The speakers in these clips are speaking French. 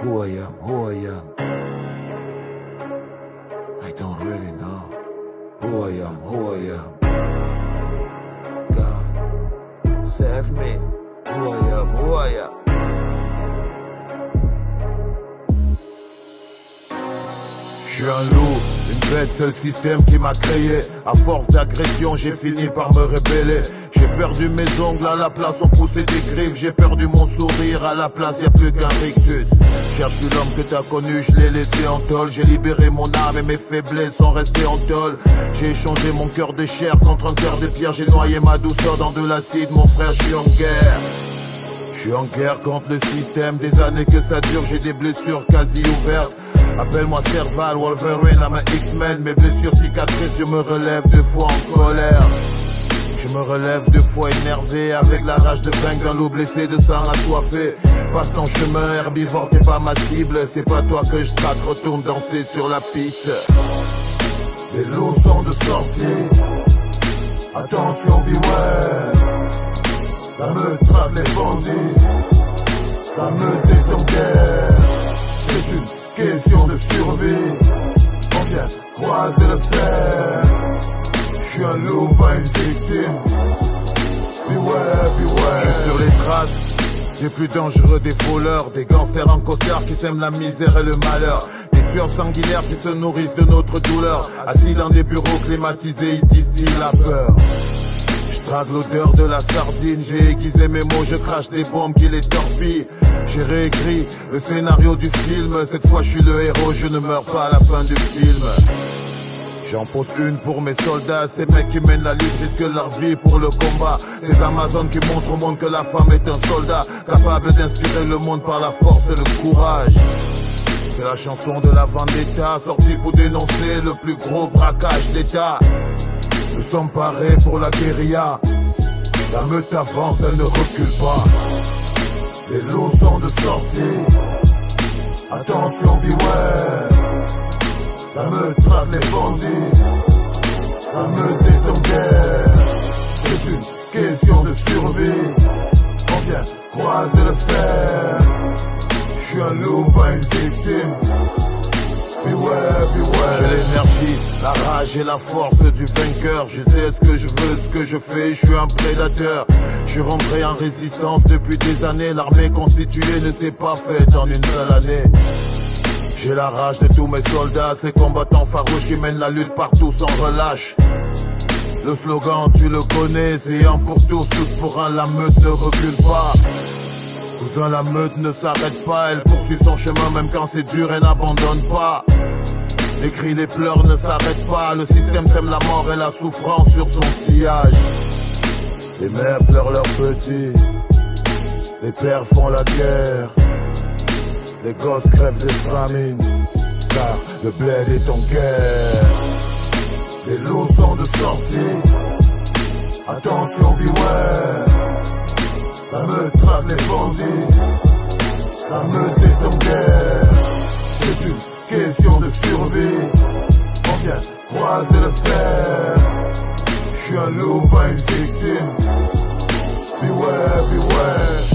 Who I am, who I am. I don't really know who I am, who I am. God, save me. Who I am, who I am. Je suis un loup, une bête, c'est le système qui m'a créé. À force d'agression, j'ai fini par me rébeller. J'ai perdu mes ongles, à la place on poussait des griffes. J'ai perdu mon sourire, à la place y'a plus qu'un rictus. Cherche plus l'homme que t'as connu, je l'ai laissé en tôle. J'ai libéré mon âme et mes faiblesses sont restées en tôle. J'ai échangé mon cœur de chair contre un cœur de pierre. J'ai noyé ma douceur dans de l'acide, mon frère, je suis en guerre. Je suis en guerre contre le système, des années que ça dure, j'ai des blessures quasi ouvertes. Appelle-moi Serval, Wolverine, I'm a X-Men. Mes blessures cicatrices, je me relève deux fois en colère. Je me relève deux fois énervé, avec la rage de vaincre un loup blessé de sang assoiffé. Passe ton chemin herbivore, t'es pas ma cible. C'est pas toi que je traque, retourne danser sur la piste. Les loups sont de sortie, attention beware. La meute traque les bandits, la meute est en guerre. C'est une question de survie, on vient croiser le fer. Je suis un loup, pas une victime. Beware, beware. Je suis sur les traces des plus dangereux des voleurs, des gangsters en costard qui sèment la misère et le malheur, des tueurs sanguinaires qui se nourrissent de notre douleur. Assis dans des bureaux climatisés, ils distillent la peur. Je trague l'odeur de la sardine, j'ai aiguisé mes mots, je crache des bombes qui les torpillent. J'ai réécrit le scénario du film, cette fois je suis le héros, je ne meurs pas à la fin du film. J'en pose une pour mes soldats, ces mecs qui mènent la lutte risquent leur vie pour le combat. Ces Amazones qui montrent au monde que la femme est un soldat, capable d'inspirer le monde par la force et le courage. C'est la chanson de la vendetta, sortie pour dénoncer le plus gros braquage d'État. Nous sommes parés pour la guérilla, la meute avance, elle ne recule pas. Les loups sont de sortie, attention beware. La meute traque les bandits, la meute est en guerre. C'est une question de survie, on vient croiser le fer. Je suis un loup, pas une victime. Beware, beware. J'ai l'énergie, la rage et la force du vainqueur. Je sais ce que je veux, ce que je fais, je suis un prédateur. Je suis rentré en résistance depuis des années. L'armée constituée ne s'est pas faite en une seule année. J'ai la rage de tous mes soldats, ces combattants farouches qui mènent la lutte partout sans relâche. Le slogan, tu le connais, c'est un pour tous, tous pour un, la meute ne recule pas. Cousin, la meute ne s'arrête pas, elle poursuit son chemin même quand c'est dur, elle n'abandonne pas. Les cris, les pleurs ne s'arrêtent pas, le système sème la mort et la souffrance sur son sillage. Les mères pleurent leurs petits, les pères font la guerre. Les gosses crèvent de famine, car le bled est en guerre. Les loups sont de sortie, attention beware. La meute traque les bandits, la meute est en guerre. C'est une question de survie, on vient croiser le fer. Je suis un loup, pas une victime. Beware, beware.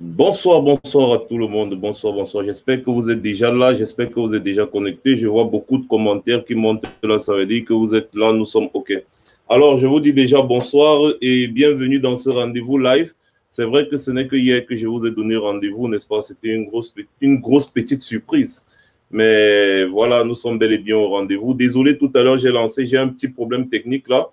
Bonsoir, bonsoir à tout le monde. Bonsoir, bonsoir. J'espère que vous êtes déjà là. J'espère que vous êtes déjà connectés. Je vois beaucoup de commentaires qui montent là. Ça veut dire que vous êtes là. Nous sommes OK. Alors, je vous dis déjà bonsoir et bienvenue dans ce rendez-vous live. C'est vrai que ce n'est que hier que je vous ai donné rendez-vous, n'est-ce pas? C'était une grosse petite surprise. Mais voilà, nous sommes bel et bien au rendez-vous. Désolé, tout à l'heure, j'ai un petit problème technique là.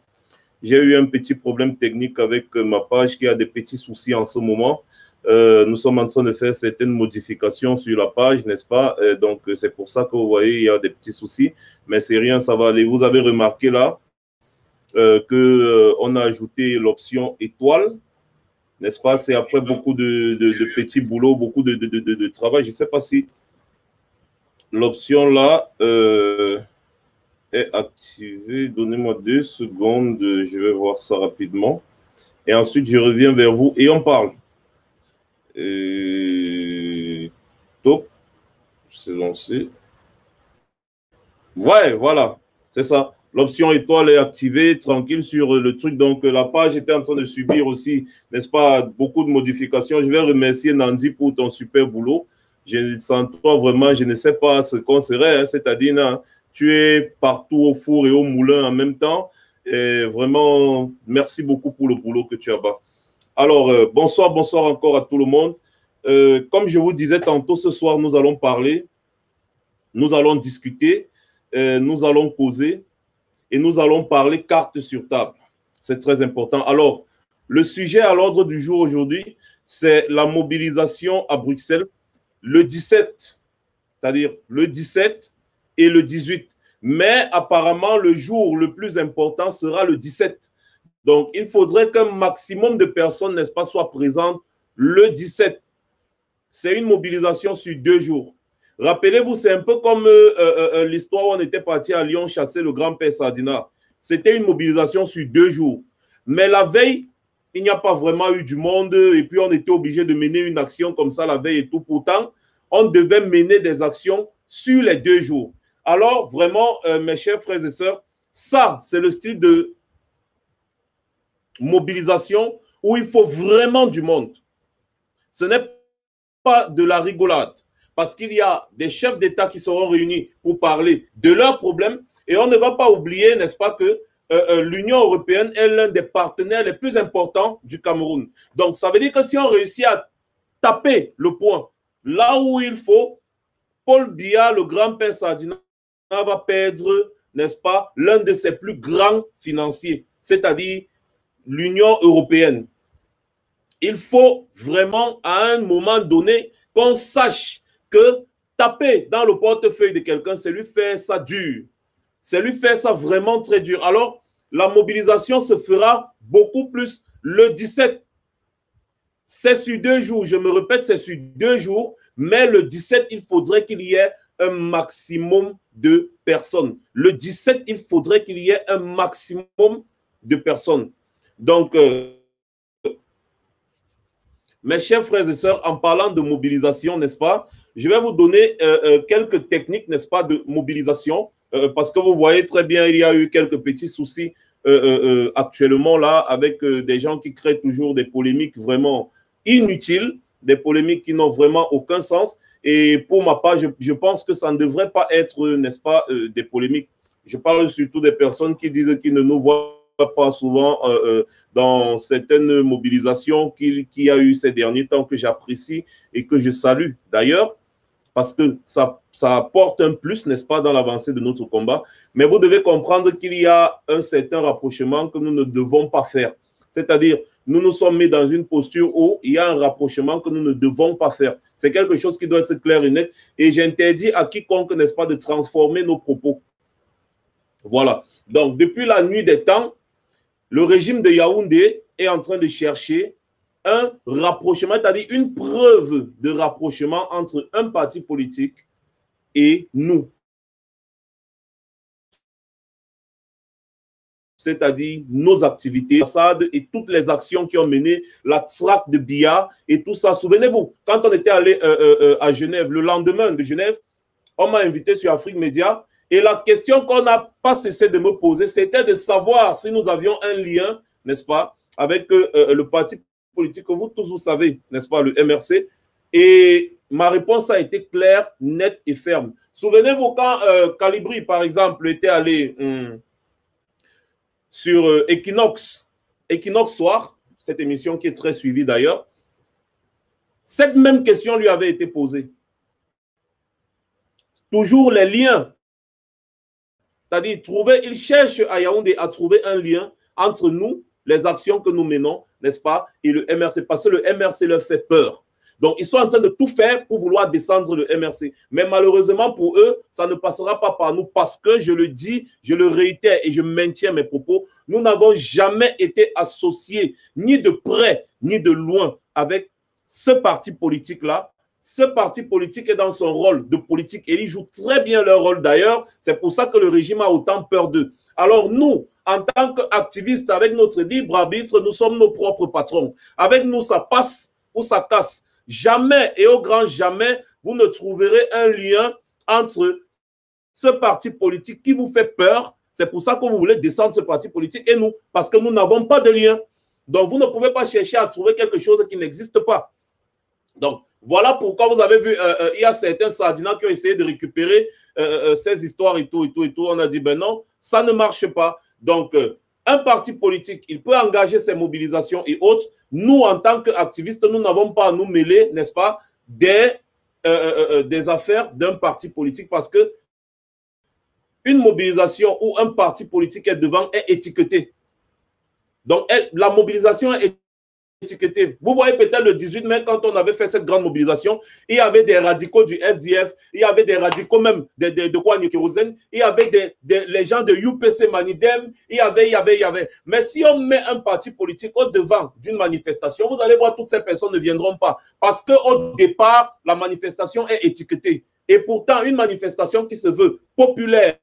J'ai eu un petit problème technique avec ma page qui a des petits soucis en ce moment. Nous sommes en train de faire certaines modifications sur la page, n'est-ce pas? Donc, c'est pour ça que vous voyez, il y a des petits soucis. Mais c'est rien, ça va aller. Vous avez remarqué là qu'on a ajouté l'option étoile, n'est-ce pas? C'est après beaucoup de petits boulots, beaucoup de travail. Je ne sais pas si L'option là est activée. Donnez-moi 2 secondes. Je vais voir ça rapidement. Et ensuite, je reviens vers vous et on parle. Top. C'est lancé. Ouais, voilà. C'est ça. L'option étoile est activée, tranquille sur le truc. Donc, la page était en train de subir aussi, n'est-ce pas, beaucoup de modifications. Je vais remercier Nandi pour ton super boulot. Sans toi, vraiment, je ne sais pas ce qu'on serait. Hein, c'est-à-dire, tu es partout au four et au moulin en même temps. Et vraiment, merci beaucoup pour le boulot que tu as bas. Alors, bonsoir encore à tout le monde. Comme je vous disais tantôt, ce soir, nous allons parler, nous allons discuter, nous allons causer et nous allons parler cartes sur table. C'est très important. Alors, le sujet à l'ordre du jour aujourd'hui, c'est la mobilisation à Bruxelles le 17, c'est-à-dire le 17 et le 18. Mais apparemment, le jour le plus important sera le 17. Donc, il faudrait qu'un maximum de personnes, n'est-ce pas, soient présentes le 17. C'est une mobilisation sur 2 jours. Rappelez-vous, c'est un peu comme l'histoire où on était parti à Lyon chasser le grand-père Sardina. C'était une mobilisation sur 2 jours. Mais la veille, il n'y a pas vraiment eu du monde et puis on était obligé de mener une action comme ça la veille et tout. Pourtant, on devait mener des actions sur les 2 jours. Alors, vraiment, mes chers frères et sœurs, ça, c'est le style de mobilisation où il faut vraiment du monde. Ce n'est pas de la rigolade. Parce qu'il y a des chefs d'État qui seront réunis pour parler de leurs problèmes. Et on ne va pas oublier, n'est-ce pas, que l'Union européenne est l'un des partenaires les plus importants du Cameroun. Donc, ça veut dire que si on réussit à taper le point là où il faut, Paul Biya, le grand-père Sardina, va perdre, n'est-ce pas, l'un de ses plus grands financiers, c'est-à-dire l'Union européenne. Il faut vraiment, à un moment donné, qu'on sache que taper dans le portefeuille de quelqu'un, c'est lui faire ça dur. C'est lui faire ça vraiment très dur. Alors, la mobilisation se fera beaucoup plus le 17. C'est sur 2 jours. Je me répète, c'est sur 2 jours. Mais le 17, il faudrait qu'il y ait un maximum de personnes. Le 17, il faudrait qu'il y ait un maximum de personnes. Donc, mes chers frères et sœurs, en parlant de mobilisation, n'est-ce pas, je vais vous donner quelques techniques, n'est-ce pas, de mobilisation, parce que vous voyez très bien, il y a eu quelques petits soucis actuellement là, avec des gens qui créent toujours des polémiques vraiment inutiles, des polémiques qui n'ont vraiment aucun sens. Et pour ma part, je pense que ça ne devrait pas être, n'est-ce pas, des polémiques. Je parle surtout des personnes qui disent qu'ils ne nous voient pas souvent dans certaines mobilisations qu'il y a eu ces derniers temps que j'apprécie et que je salue d'ailleurs, parce que ça apporte un plus, n'est-ce pas, dans l'avancée de notre combat. Mais vous devez comprendre qu'il y a un certain rapprochement que nous ne devons pas faire. C'est-à-dire, nous nous sommes mis dans une posture où il y a un rapprochement que nous ne devons pas faire. C'est quelque chose qui doit être clair et net. Et j'interdis à quiconque, n'est-ce pas, de transformer nos propos. Voilà. Donc, depuis la nuit des temps, le régime de Yaoundé est en train de chercher un rapprochement, c'est-à-dire une preuve de rapprochement entre un parti politique et nous. C'est-à-dire nos activités, et toutes les actions qui ont mené la traque de Biya et tout ça. Souvenez-vous, quand on était allé à Genève, le lendemain de Genève, on m'a invité sur Afrique Média et la question qu'on n'a pas cessé de me poser, c'était de savoir si nous avions un lien, n'est-ce pas, avec le parti politique que vous tous vous savez, n'est-ce pas, le MRC. Et ma réponse a été claire, nette et ferme. Souvenez-vous quand Calibri, par exemple, était allé sur Equinox Soir, cette émission qui est très suivie d'ailleurs, cette même question lui avait été posée. Toujours les liens. C'est-à-dire, il cherche à Yaoundé à trouver un lien entre nous, les actions que nous menons, n'est-ce pas, et le MRC, parce que le MRC leur fait peur. Donc, ils sont en train de tout faire pour vouloir descendre le MRC. Mais malheureusement pour eux, ça ne passera pas par nous parce que, je le dis, je le réitère et je maintiens mes propos, nous n'avons jamais été associés, ni de près, ni de loin, avec ce parti politique-là, ce parti politique est dans son rôle de politique et ils jouent très bien leur rôle d'ailleurs. C'est pour ça que le régime a autant peur d'eux. Alors nous, en tant qu'activistes, avec notre libre arbitre, nous sommes nos propres patrons. Avec nous, ça passe ou ça casse. Jamais et au grand jamais, vous ne trouverez un lien entre ce parti politique qui vous fait peur. C'est pour ça que vous voulez descendre ce parti politique et nous, parce que nous n'avons pas de lien. Donc, vous ne pouvez pas chercher à trouver quelque chose qui n'existe pas. Donc, voilà pourquoi vous avez vu, il y a certains sardinats qui ont essayé de récupérer ces histoires et tout. On a dit, ben non, ça ne marche pas. Donc, un parti politique, il peut engager ses mobilisations et autres. Nous, en tant qu'activistes, nous n'avons pas à nous mêler, n'est-ce pas, des affaires d'un parti politique parce que une mobilisation où un parti politique est devant est étiquetée. Donc, la mobilisation est étiquetée. Vous voyez peut-être le 18 mai, quand on avait fait cette grande mobilisation, il y avait des radicaux du SDF, il y avait des radicaux même de quoi, Kérosène, il y avait les gens de UPC Manidem, il y avait. Mais si on met un parti politique au devant d'une manifestation, vous allez voir, toutes ces personnes ne viendront pas. Parce qu'au départ, la manifestation est étiquetée. Et pourtant, une manifestation qui se veut populaire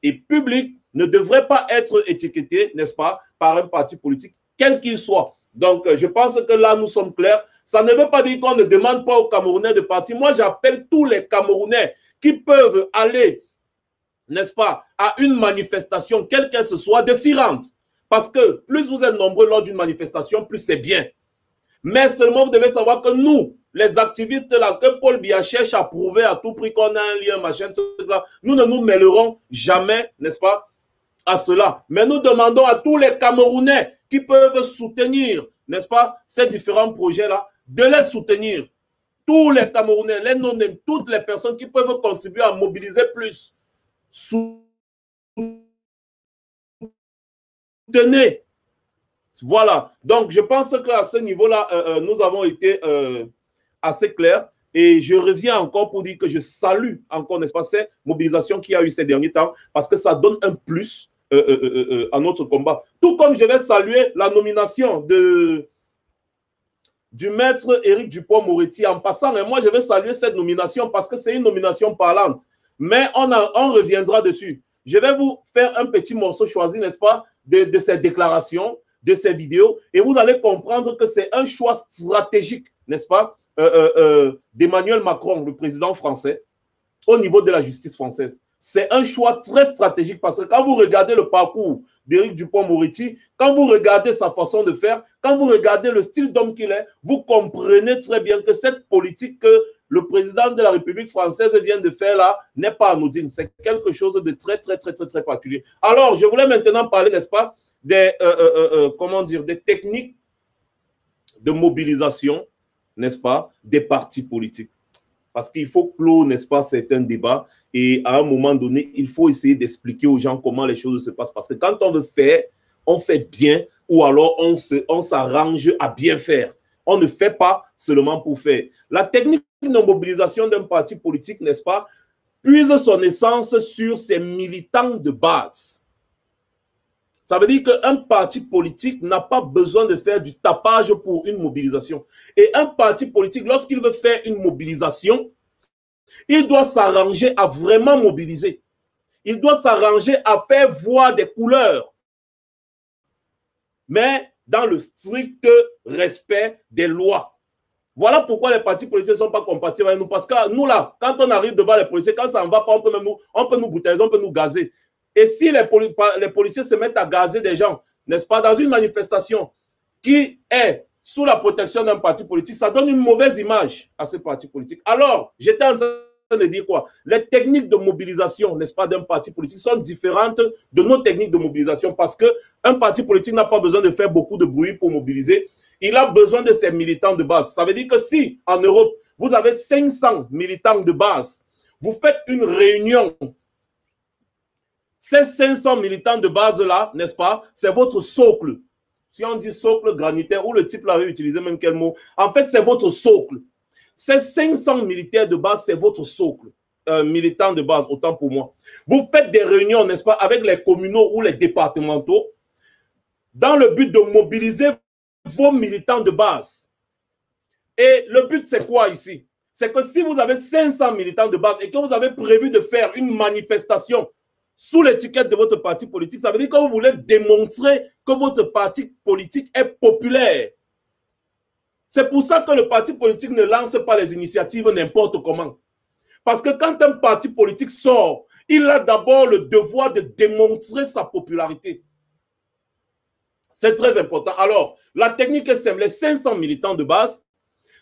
et publique ne devrait pas être étiquetée, n'est-ce pas, par un parti politique, quel qu'il soit. Donc, je pense que là, nous sommes clairs. Ça ne veut pas dire qu'on ne demande pas aux Camerounais de partir. Moi, j'appelle tous les Camerounais qui peuvent aller, n'est-ce pas, à une manifestation, quelle qu'elle soit, de s'y rendre. Parce que plus vous êtes nombreux lors d'une manifestation, plus c'est bien. Mais seulement, vous devez savoir que nous, les activistes là, que Paul Biya cherche à prouver à tout prix qu'on a un lien, machin, là, nous ne nous mêlerons jamais, n'est-ce pas, à cela. Mais nous demandons à tous les Camerounais qui peuvent soutenir, n'est-ce pas, ces différents projets-là, de les soutenir. Tous les Camerounais, les non-nés, toutes les personnes qui peuvent contribuer à mobiliser plus. Soutenez. Voilà. Donc, je pense qu'à ce niveau-là, nous avons été assez clairs. Et je reviens encore pour dire que je salue encore, n'est-ce pas, ces mobilisations qu'il y a eu ces derniers temps, parce que ça donne un plus à notre combat. Tout comme je vais saluer la nomination du maître Éric Dupond-Moretti. En passant, moi, je vais saluer cette nomination parce que c'est une nomination parlante. Mais on reviendra dessus. Je vais vous faire un petit morceau choisi, n'est-ce pas, de ces déclarations, de ces vidéos, et vous allez comprendre que c'est un choix stratégique, n'est-ce pas, d'Emmanuel Macron, le président français, au niveau de la justice française. C'est un choix très stratégique parce que quand vous regardez le parcours d'Éric Dupond-Moretti, quand vous regardez sa façon de faire, quand vous regardez le style d'homme qu'il est, vous comprenez très bien que cette politique que le président de la République française vient de faire là n'est pas anodine. C'est quelque chose de très particulier. Alors, je voulais maintenant parler, n'est-ce pas, des techniques de mobilisation, n'est-ce pas, des partis politiques. Parce qu'il faut clore, n'est-ce pas, certains débats. Et à un moment donné, il faut essayer d'expliquer aux gens comment les choses se passent. Parce que quand on veut faire, on fait bien ou alors on s'arrange à bien faire. On ne fait pas seulement pour faire. La technique de mobilisation d'un parti politique, n'est-ce pas, puise son essence sur ses militants de base. Ça veut dire qu'un parti politique n'a pas besoin de faire du tapage pour une mobilisation. Et un parti politique, lorsqu'il veut faire une mobilisation, il doit s'arranger à vraiment mobiliser. Il doit s'arranger à faire voir des couleurs. Mais dans le strict respect des lois. Voilà pourquoi les partis politiques ne sont pas compatibles avec nous. Parce que nous, là, quand on arrive devant les policiers, quand ça ne va pas, on peut nous brutaliser, on peut nous gazer. Et si les policiers se mettent à gazer des gens, n'est-ce pas, dans une manifestation qui est sous la protection d'un parti politique, ça donne une mauvaise image à ce parti politique. Alors, j'étais en train de dire quoi? Les techniques de mobilisation, n'est-ce pas, d'un parti politique sont différentes de nos techniques de mobilisation parce qu'un parti politique n'a pas besoin de faire beaucoup de bruit pour mobiliser. Il a besoin de ses militants de base. Ça veut dire que si, en Europe, vous avez 500 militants de base, vous faites une réunion. Ces 500 militants de base-là, n'est-ce pas, c'est votre socle. Si on dit socle granitaire, ou le type l'avait utilisé même quel mot, en fait, c'est votre socle. Ces 500 militaires de base, c'est votre socle. Militants de base, autant pour moi. Vous faites des réunions, n'est-ce pas, avec les communaux ou les départementaux, dans le but de mobiliser vos militants de base. Et le but, c'est quoi ici? C'est que si vous avez 500 militants de base et que vous avez prévu de faire une manifestation sous l'étiquette de votre parti politique, ça veut dire que vous voulez démontrer que votre parti politique est populaire. C'est pour ça que le parti politique ne lance pas les initiatives n'importe comment. Parce que quand un parti politique sort, il a d'abord le devoir de démontrer sa popularité. C'est très important. Alors, la technique est simple. Les 500 militants de base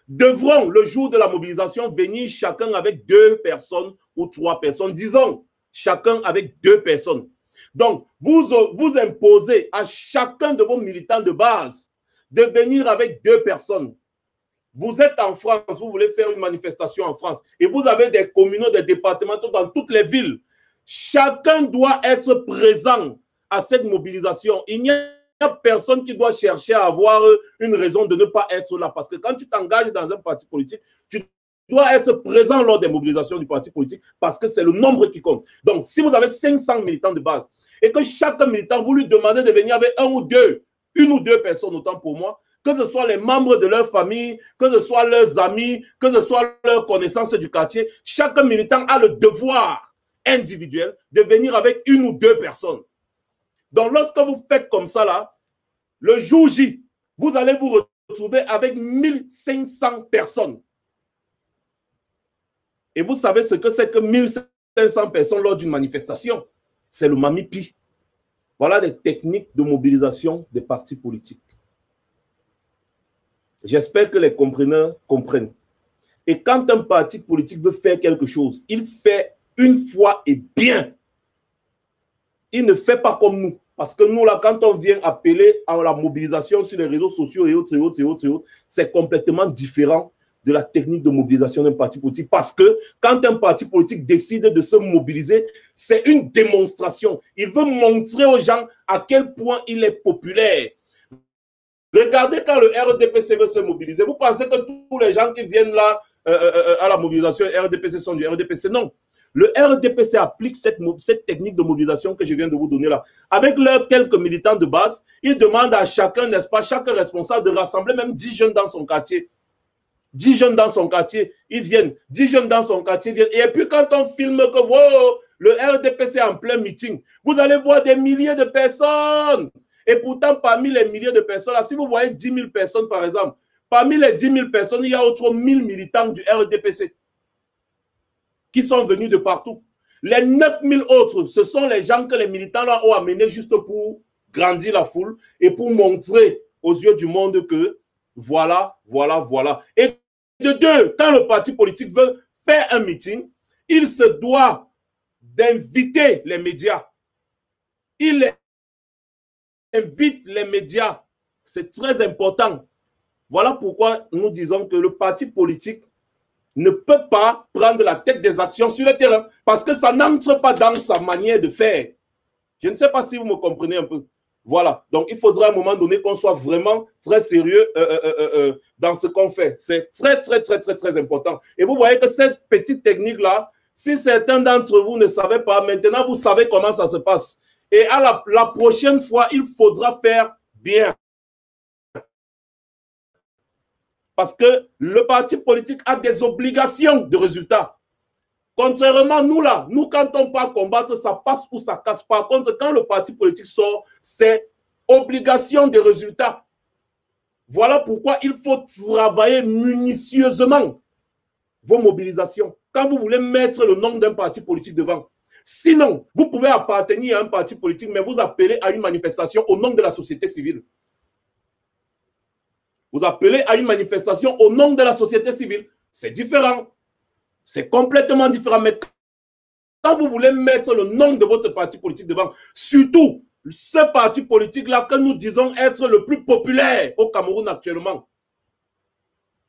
devront, le jour de la mobilisation, venir chacun avec 2 personnes ou 3 personnes. Disons, chacun avec 2 personnes. Donc, vous imposez à chacun de vos militants de base de venir avec 2 personnes. Vous êtes en France, vous voulez faire une manifestation en France et vous avez des communaux, des départements dans toutes les villes. Chacun doit être présent à cette mobilisation. Il n'y a personne qui doit chercher à avoir une raison de ne pas être là. Parce que quand tu t'engages dans un parti politique, tu dois être présent lors des mobilisations du parti politique parce que c'est le nombre qui compte. Donc, si vous avez 500 militants de base et que chaque militant, vous lui demandez de venir avec une ou deux personnes, autant pour moi, que ce soit les membres de leur famille, que ce soit leurs amis, que ce soit leurs connaissances du quartier, chaque militant a le devoir individuel de venir avec 1 ou 2 personnes. Donc, lorsque vous faites comme ça, là, le jour J, vous allez vous retrouver avec 1500 personnes. Et vous savez ce que c'est que 1500 personnes lors d'une manifestation? C'est le Mamipi. Voilà les techniques de mobilisation des partis politiques. J'espère que les compreneurs comprennent. Et quand un parti politique veut faire quelque chose, il fait une fois et bien. Il ne fait pas comme nous. Parce que nous, là, quand on vient appeler à la mobilisation sur les réseaux sociaux et autres, c'est complètement différent de la technique de mobilisation d'un parti politique. Parce que quand un parti politique décide de se mobiliser, c'est une démonstration. Il veut montrer aux gens à quel point il est populaire. Regardez quand le RDPC veut se mobiliser. Vous pensez que tous les gens qui viennent là à la mobilisation RDPC sont du RDPC? Non. Le RDPC applique cette technique de mobilisation que je viens de vous donner là. Avec leurs quelques militants de base, ils demandent à chacun, n'est-ce pas, chaque responsable de rassembler même 10 jeunes dans son quartier. 10 jeunes dans son quartier, ils viennent. 10 jeunes dans son quartier viennent. Et puis quand on filme que wow, le RDPC est en plein meeting, vous allez voir des milliers de personnes. Et pourtant, parmi les milliers de personnes, là, si vous voyez 10 000 personnes, par exemple, parmi les 10 000 personnes, il y a autre 1000 militants du RDPC qui sont venus de partout. Les 9 000 autres, ce sont les gens que les militants là ont amenés juste pour grandir la foule et pour montrer aux yeux du monde que voilà. Et de deux, quand le parti politique veut faire un meeting, il se doit d'inviter les médias. Il invite les médias. C'est très important. Voilà pourquoi nous disons que le parti politique ne peut pas prendre la tête des actions sur le terrain parce que ça n'entre pas dans sa manière de faire. Je ne sais pas si vous me comprenez un peu. Voilà. Donc, il faudra à un moment donné qu'on soit vraiment très sérieux dans ce qu'on fait. C'est très important. Et vous voyez que cette petite technique-là, si certains d'entre vous ne savaient pas, maintenant, vous savez comment ça se passe. Et à la prochaine fois, il faudra faire bien. Parce que le parti politique a des obligations de résultats. Contrairement, nous là, nous quand on part combattre, ça passe ou ça casse. Par contre, quand le parti politique sort, c'est obligation de résultats. Voilà pourquoi il faut travailler minutieusement vos mobilisations. Quand vous voulez mettre le nom d'un parti politique devant. Sinon, vous pouvez appartenir à un parti politique, mais vous appelez à une manifestation au nom de la société civile. Vous appelez à une manifestation au nom de la société civile. C'est différent. C'est complètement différent. Mais quand vous voulez mettre le nom de votre parti politique devant, surtout ce parti politique-là que nous disons être le plus populaire au Cameroun actuellement,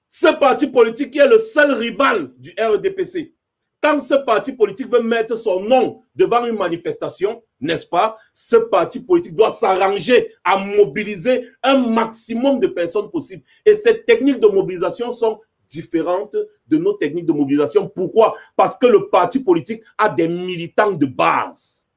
ce parti politique qui est le seul rival du RDPC, quand ce parti politique veut mettre son nom devant une manifestation, n'est-ce pas, ce parti politique doit s'arranger à mobiliser un maximum de personnes possibles. Et ces techniques de mobilisation sont différentes de nos techniques de mobilisation. Pourquoi? Parce que le parti politique a des militants de base.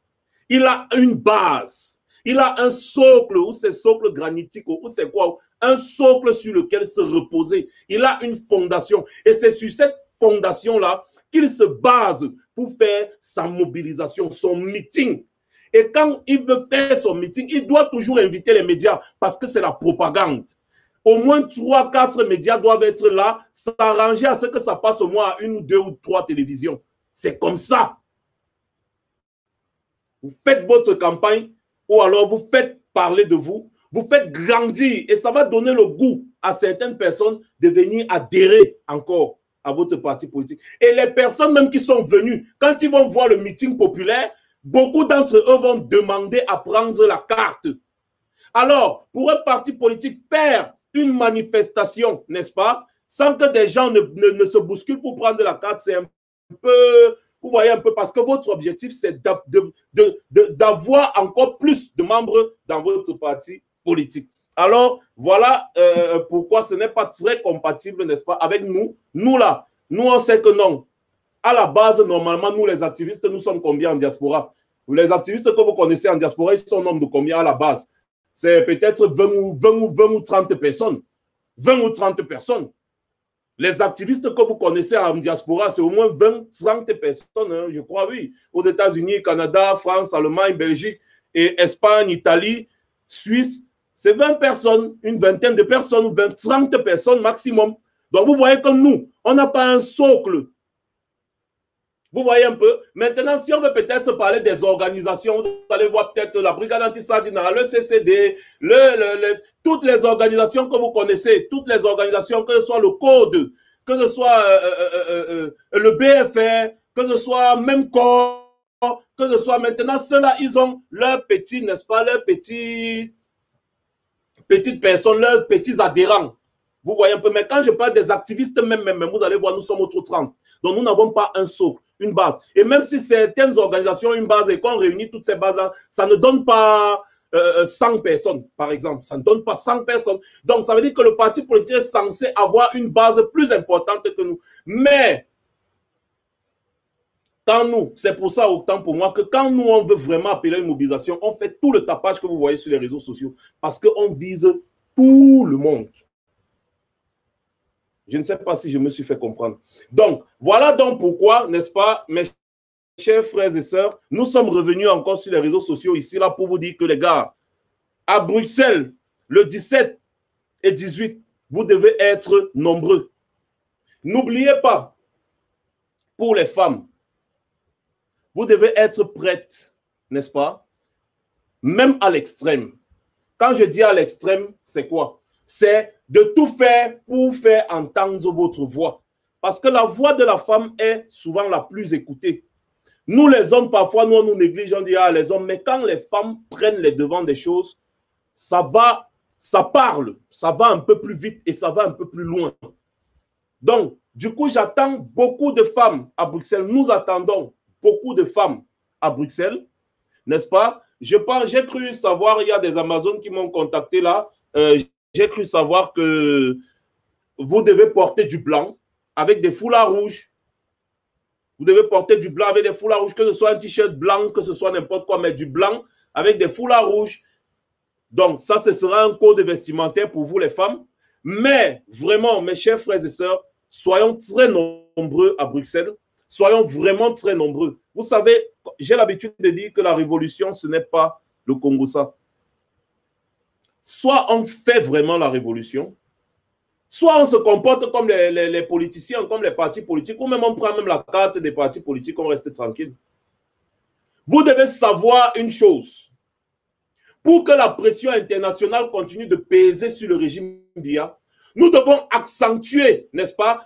Il a une base. Il a un socle, ou c'est socle granitique, ou c'est quoi, un socle sur lequel se reposer. Il a une fondation. Et c'est sur cette fondation-là qu'il se base pour faire sa mobilisation, son meeting. Et quand il veut faire son meeting, il doit toujours inviter les médias parce que c'est la propagande. Au moins 3-4 médias doivent être là, s'arranger à ce que ça passe au moins à 1 ou 2 ou 3 télévisions. C'est comme ça. Vous faites votre campagne ou alors vous faites parler de vous, vous faites grandir et ça va donner le goût à certaines personnes de venir adhérer encore à votre parti politique. Et les personnes même qui sont venues, quand ils vont voir le meeting populaire, beaucoup d'entre eux vont demander à prendre la carte. Alors, pour un parti politique, faire une manifestation, n'est-ce pas, sans que des gens ne se bousculent pour prendre la carte, c'est un peu, vous voyez un peu, parce que votre objectif, c'est d'avoir encore plus de membres dans votre parti politique. Alors, voilà pourquoi ce n'est pas très compatible, n'est-ce pas, avec nous. Nous, là, nous, on sait que non. À la base, normalement, nous, les activistes, nous sommes combien en diaspora? Les activistes que vous connaissez en diaspora, ils sont au nombre de combien à la base? C'est peut-être 20 ou 30 personnes. 20 ou 30 personnes. Les activistes que vous connaissez en diaspora, c'est au moins 20, 30 personnes, hein, je crois, oui. Aux États-Unis, Canada, France, Allemagne, Belgique, et Espagne, Italie, Suisse, c'est 20 personnes, une vingtaine de personnes, 20, 30 personnes maximum. Donc, vous voyez que nous, on n'a pas un socle. Vous voyez un peu. Maintenant, si on veut peut-être parler des organisations, vous allez voir peut-être la Brigade Anti-Sadina, le CCD, toutes les organisations que vous connaissez, toutes les organisations, que ce soit le Code, que ce soit le BFR, que ce soit même corps, que ce soit maintenant, ceux-là, ils ont leurs petits, n'est-ce pas, leurs petites personnes, leurs petits adhérents. Vous voyez un peu. Mais quand je parle des activistes, même, vous allez voir, nous sommes autour de 30. Donc, nous n'avons pas un socle, une base. Et même si certaines organisations ont une base et qu'on réunit toutes ces bases-là, ça ne donne pas 100 personnes, par exemple. Ça ne donne pas 100 personnes. Donc, ça veut dire que le parti politique est censé avoir une base plus importante que nous. Mais, quand nous, c'est pour ça autant pour moi que quand nous, on veut vraiment appeler une mobilisation, on fait tout le tapage que vous voyez sur les réseaux sociaux parce qu'on vise tout le monde. Je ne sais pas si je me suis fait comprendre. Donc, voilà donc pourquoi, n'est-ce pas, mes chers frères et sœurs, nous sommes revenus encore sur les réseaux sociaux ici, là, pour vous dire que les gars, à Bruxelles, le 17 et 18, vous devez être nombreux. N'oubliez pas, pour les femmes, vous devez être prêtes, n'est-ce pas, même à l'extrême. Quand je dis à l'extrême, c'est quoi? C'est de tout faire pour faire entendre votre voix. Parce que la voix de la femme est souvent la plus écoutée. Nous, les hommes, parfois, nous, on nous néglige, on dit, ah, les hommes, mais quand les femmes prennent les devants des choses, ça parle, ça va un peu plus vite et ça va un peu plus loin. Donc, du coup, j'attends beaucoup de femmes à Bruxelles. Nous attendons beaucoup de femmes à Bruxelles, n'est-ce pas? J'ai cru savoir, il y a des Amazones qui m'ont contacté là, j'ai cru savoir que vous devez porter du blanc avec des foulards rouges. Vous devez porter du blanc avec des foulards rouges, que ce soit un t-shirt blanc, que ce soit n'importe quoi, mais du blanc avec des foulards rouges. Donc, ça, ce sera un code vestimentaire pour vous, les femmes. Mais, vraiment, mes chers frères et sœurs, soyons très nombreux à Bruxelles. Soyons vraiment très nombreux. Vous savez, j'ai l'habitude de dire que la révolution, ce n'est pas le Congo-Ça. Soit on fait vraiment la révolution, soit on se comporte comme les politiciens, comme les partis politiques, ou même on prend même la carte des partis politiques, on reste tranquille. Vous devez savoir une chose. Pour que la pression internationale continue de peser sur le régime Biya, nous devons accentuer, n'est-ce pas,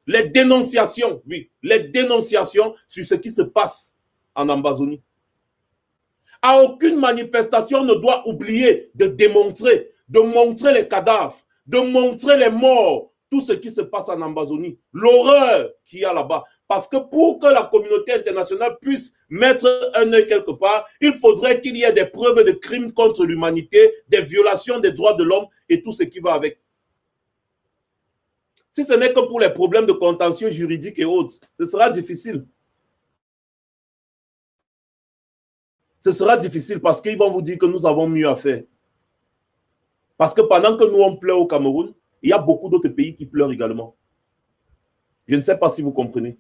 les dénonciations, oui, les dénonciations sur ce qui se passe en Amazonie. À aucune manifestation ne doit oublier de montrer les cadavres, de montrer les morts, tout ce qui se passe en Amazonie, l'horreur qu'il y a là-bas. Parce que pour que la communauté internationale puisse mettre un œil quelque part, il faudrait qu'il y ait des preuves de crimes contre l'humanité, des violations des droits de l'homme et tout ce qui va avec. Si ce n'est que pour les problèmes de contentieux juridiques et autres, ce sera difficile. Ce sera difficile parce qu'ils vont vous dire que nous avons mieux à faire. Parce que pendant que nous, on pleure au Cameroun, il y a beaucoup d'autres pays qui pleurent également. Je ne sais pas si vous comprenez.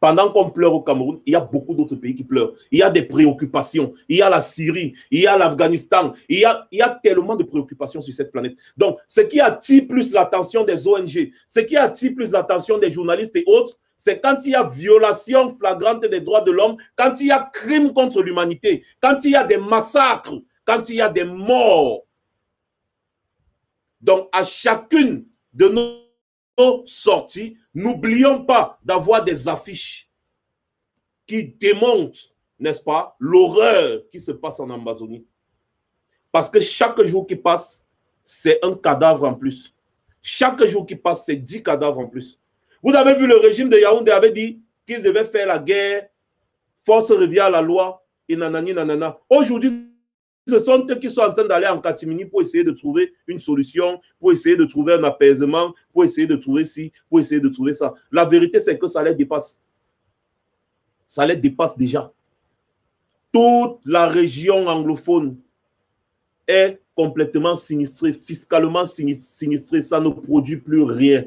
Pendant qu'on pleure au Cameroun, il y a beaucoup d'autres pays qui pleurent. Il y a des préoccupations. Il y a la Syrie, il y a l'Afghanistan. Il y a tellement de préoccupations sur cette planète. Donc, ce qui attire plus l'attention des ONG, ce qui attire plus l'attention des journalistes et autres, c'est quand il y a violation flagrante des droits de l'homme, quand il y a crime contre l'humanité, quand il y a des massacres, quand il y a des morts. Donc, à chacune de nos sorties, n'oublions pas d'avoir des affiches qui démontrent, n'est-ce pas, l'horreur qui se passe en Amazonie. Parce que chaque jour qui passe, c'est un cadavre en plus. Chaque jour qui passe, c'est 10 cadavres en plus. Vous avez vu, le régime de Yaoundé avait dit qu'il devait faire la guerre, force revient à la loi, et nanani nanana. Aujourd'hui, ce sont eux qui sont en train d'aller en catimini pour essayer de trouver une solution, pour essayer de trouver un apaisement, pour essayer de trouver ci, pour essayer de trouver ça. La vérité, c'est que ça les dépasse. Ça les dépasse déjà. Toute la région anglophone est complètement sinistrée, fiscalement sinistrée. Ça ne produit plus rien.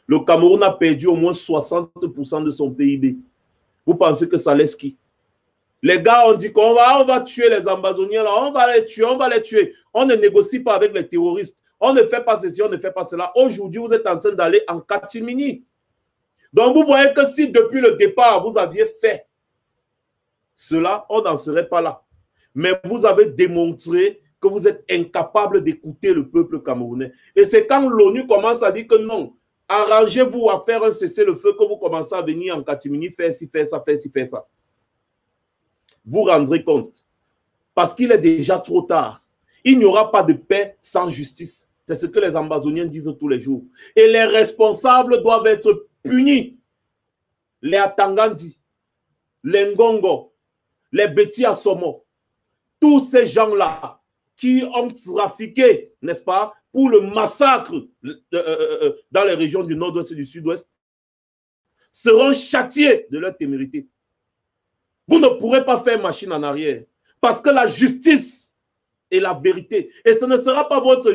Le Cameroun a perdu au moins 60% de son PIB. Vous pensez que ça laisse qui? Les gars ont dit qu'on va tuer les Amazoniens, là, on va les tuer, on va les tuer. On ne négocie pas avec les terroristes. On ne fait pas ceci, on ne fait pas cela. Aujourd'hui, vous êtes en train d'aller en catimini. Donc, vous voyez que si depuis le départ, vous aviez fait cela, on n'en serait pas là. Mais vous avez démontré que vous êtes incapable d'écouter le peuple camerounais. Et c'est quand l'ONU commence à dire que non, arrangez-vous à faire un cessez-le-feu que vous commencez à venir en catimini, faire ci, faire ça, faire ci, faire ça. Vous rendrez compte. Parce qu'il est déjà trop tard. Il n'y aura pas de paix sans justice. C'est ce que les Amazoniens disent tous les jours. Et les responsables doivent être punis. Les Atangandi, les Ngongo, les Beti Asomo, tous ces gens-là qui ont trafiqué, n'est-ce pas, pour le massacre dans les régions du nord-ouest et du sud-ouest, seront châtiés de leur témérité. Vous ne pourrez pas faire machine en arrière. Parce que la justice est la vérité. Et ce ne sera pas votre...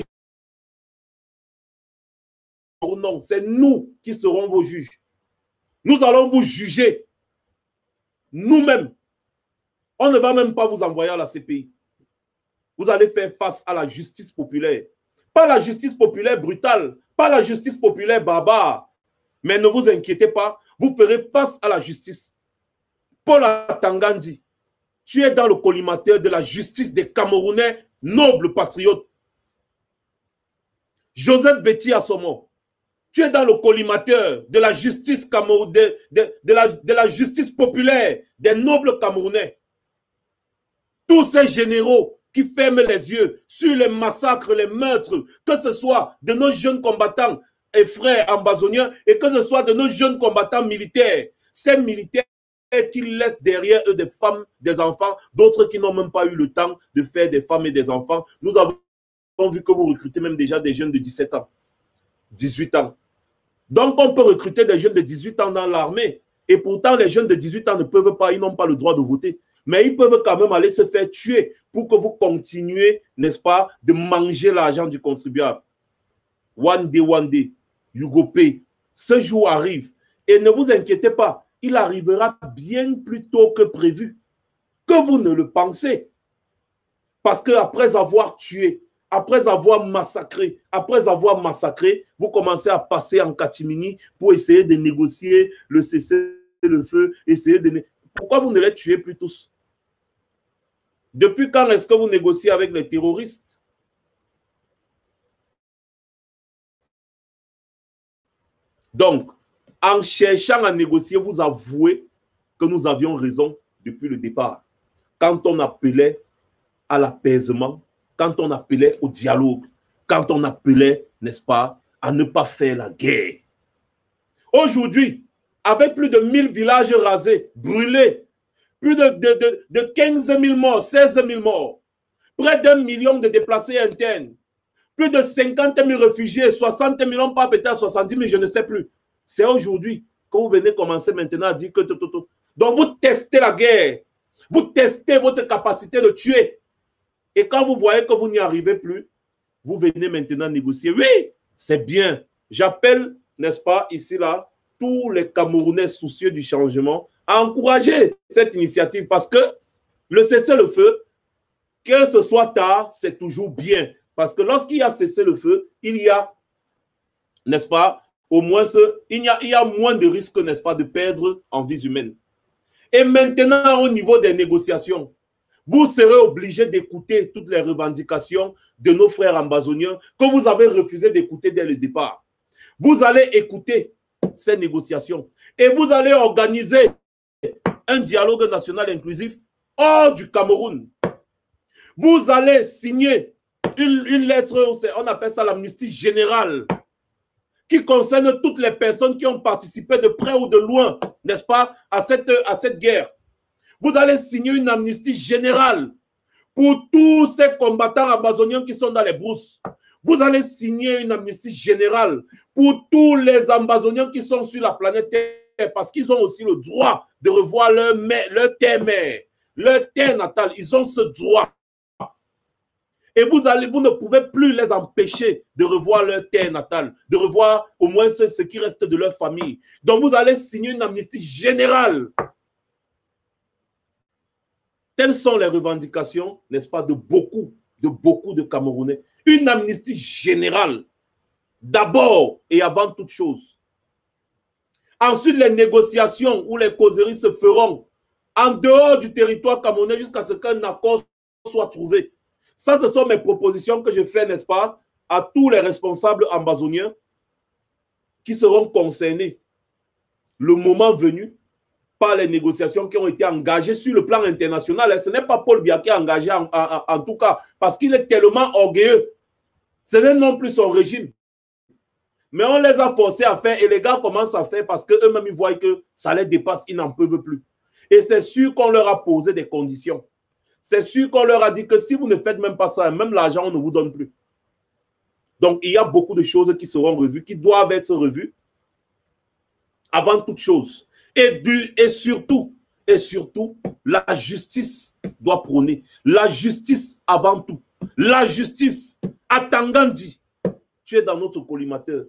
Non, c'est nous qui serons vos juges. Nous allons vous juger. Nous-mêmes. On ne va même pas vous envoyer à la CPI. Vous allez faire face à la justice populaire. Pas la justice populaire brutale. Pas la justice populaire barbare. Mais ne vous inquiétez pas. Vous ferez face à la justice. Paul Atangandi, tu es dans le collimateur de la justice des Camerounais nobles patriotes. Joseph Beti Asomo, tu es dans le collimateur de la justice de la justice populaire des nobles Camerounais. Tous ces généraux qui ferment les yeux sur les massacres, les meurtres, que ce soit de nos jeunes combattants et frères amazoniens et que ce soit de nos jeunes combattants militaires. Ces militaires qui laissent derrière eux des femmes, des enfants, d'autres qui n'ont même pas eu le temps de faire des femmes et des enfants. Nous avons vu que vous recrutez même déjà des jeunes de 17 ans, 18 ans. Donc on peut recruter des jeunes de 18 ans dans l'armée. Et pourtant les jeunes de 18 ans ne peuvent pas, ils n'ont pas le droit de voter. Mais ils peuvent quand même aller se faire tuer pour que vous continuez, n'est-ce pas, de manger l'argent du contribuable. One day, you go pay. Ce jour arrive. Et ne vous inquiétez pas, il arrivera bien plus tôt que prévu, que vous ne le pensez. Parce qu'après avoir tué, après avoir massacré, vous commencez à passer en catimini pour essayer de négocier le cessez-le-feu, essayer de... Pourquoi vous ne les tuez plus tous? Depuis quand est-ce que vous négociez avec les terroristes? Donc, en cherchant à négocier, vous avouez que nous avions raison depuis le départ. Quand on appelait à l'apaisement, quand on appelait au dialogue, quand on appelait, n'est-ce pas, à ne pas faire la guerre. Aujourd'hui, avec plus de 1000 villages rasés, brûlés, plus de 15 000 morts, 16 000 morts, près d'1 million de déplacés internes, plus de 50 000 réfugiés, 60 000, pas peut-être 70 000, je ne sais plus. C'est aujourd'hui que vous venez commencer maintenant à dire que... Donc vous testez la guerre, vous testez votre capacité de tuer. Et quand vous voyez que vous n'y arrivez plus, vous venez maintenant négocier. Oui, c'est bien. J'appelle, n'est-ce pas, ici, là, tous les Camerounais soucieux du changement à encourager cette initiative parce que le cessez-le-feu, que ce soit tard, c'est toujours bien. Parce que lorsqu'il y a cessez-le-feu, il y a, n'est-ce pas, au moins, il y a moins de risques, n'est-ce pas, de perdre en vies humaines. Et maintenant, au niveau des négociations, vous serez obligé d'écouter toutes les revendications de nos frères ambazoniens que vous avez refusé d'écouter dès le départ. Vous allez écouter ces négociations et vous allez organiser un dialogue national inclusif hors du Cameroun. Vous allez signer une lettre, on appelle ça l'amnistie générale, qui concerne toutes les personnes qui ont participé de près ou de loin, n'est-ce pas, à cette guerre. Vous allez signer une amnistie générale pour tous ces combattants amazoniens qui sont dans les brousses. Vous allez signer une amnistie générale pour tous les Amazoniens qui sont sur la planète Terre parce qu'ils ont aussi le droit de revoir leur terre-mère, leur terre natale. Ils ont ce droit. Et vous ne pouvez plus les empêcher de revoir leur terre natale, de revoir au moins ce qui reste de leur famille. Donc vous allez signer une amnistie générale. Telles sont les revendications, n'est-ce pas, de beaucoup de Camerounais. Une amnistie générale, d'abord et avant toute chose. Ensuite, les négociations ou les causeries se feront en dehors du territoire camerounais jusqu'à ce qu'un accord soit trouvé. Ça, ce sont mes propositions que je fais, n'est-ce pas, à tous les responsables ambazoniens qui seront concernés le moment venu par les négociations qui ont été engagées sur le plan international. Ce n'est pas Paul Biya qui est engagé en tout cas, parce qu'il est tellement orgueilleux. Ce n'est non plus son régime. Mais on les a forcés à faire et les gars commencent à faire parce qu'eux-mêmes ils voient que ça les dépasse, ils n'en peuvent plus. Et c'est sûr qu'on leur a posé des conditions. C'est sûr qu'on leur a dit que si vous ne faites même pas ça, même l'argent, on ne vous donne plus. Donc, il y a beaucoup de choses qui seront revues, qui doivent être revues avant toute chose. Et surtout, la justice doit prôner. La justice avant tout. La justice. Atangandi, tu es dans notre collimateur.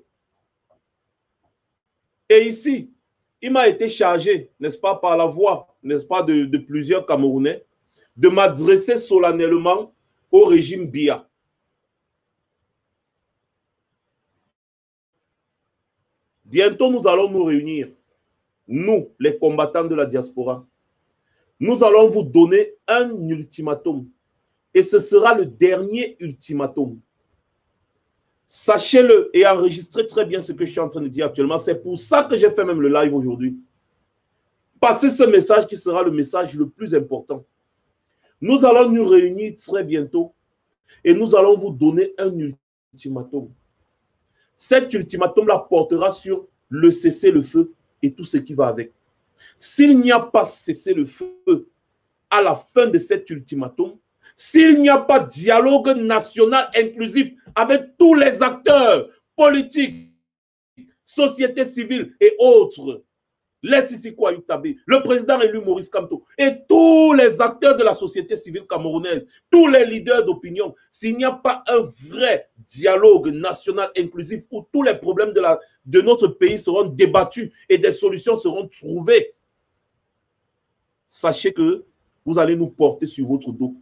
Et ici, il m'a été chargé, n'est-ce pas, par la voix, n'est-ce pas, de plusieurs Camerounais, de m'adresser solennellement au régime Biya. Bientôt, nous allons nous réunir, nous, les combattants de la diaspora. Nous allons vous donner un ultimatum. Et ce sera le dernier ultimatum. Sachez-le et enregistrez très bien ce que je suis en train de dire actuellement. C'est pour ça que j'ai fait même le live aujourd'hui. Passez ce message qui sera le message le plus important. Nous allons nous réunir très bientôt et nous allons vous donner un ultimatum. Cet ultimatum-là portera sur le cessez-le-feu et tout ce qui va avec. S'il n'y a pas cessez-le-feu à la fin de cet ultimatum, s'il n'y a pas de dialogue national inclusif avec tous les acteurs politiques, société civile et autres, les Sisiko Ayoutabé, le président élu Maurice Kamto et tous les acteurs de la société civile camerounaise, tous les leaders d'opinion, s'il n'y a pas un vrai dialogue national inclusif où tous les problèmes de notre pays seront débattus et des solutions seront trouvées, sachez que vous allez nous porter sur votre dos.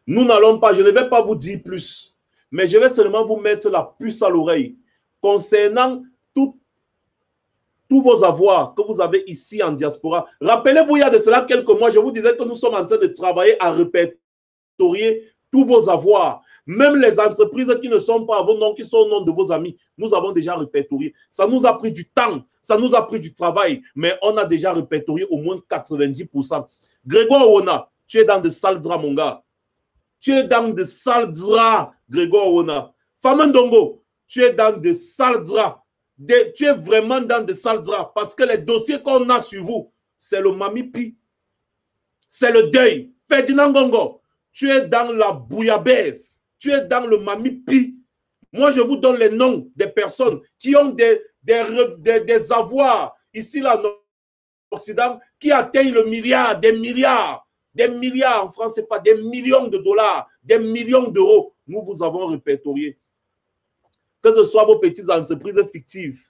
Nous n'allons pas, je ne vais pas vous dire plus, mais je vais seulement vous mettre la puce à l'oreille concernant tous vos avoirs que vous avez ici en diaspora. Rappelez-vous, il y a de cela quelques mois, je vous disais que nous sommes en train de travailler à répertorier tous vos avoirs. Même les entreprises qui ne sont pas à vos noms, qui sont au nom de vos amis, nous avons déjà répertorié. Ça nous a pris du temps, ça nous a pris du travail, mais on a déjà répertorié au moins 90%. Grégoire Owona, tu es dans de sales draps, mon gars. Tu es dans de sales draps, Grégoire Owona. Famandongo, tu es dans de sales draps. Tu es vraiment dans de sales draps parce que les dossiers qu'on a sur vous, c'est le Mamipi, c'est le deuil. Ferdinand Gongo, tu es dans la bouillabaisse, tu es dans le Mamipi. Moi, je vous donne les noms des personnes qui ont des avoirs ici, là, en Occident, qui atteignent le milliard, des milliards des milliards en France, c'est pas des millions de dollars, des millions d'euros. Nous vous avons répertorié. Que ce soit vos petites entreprises fictives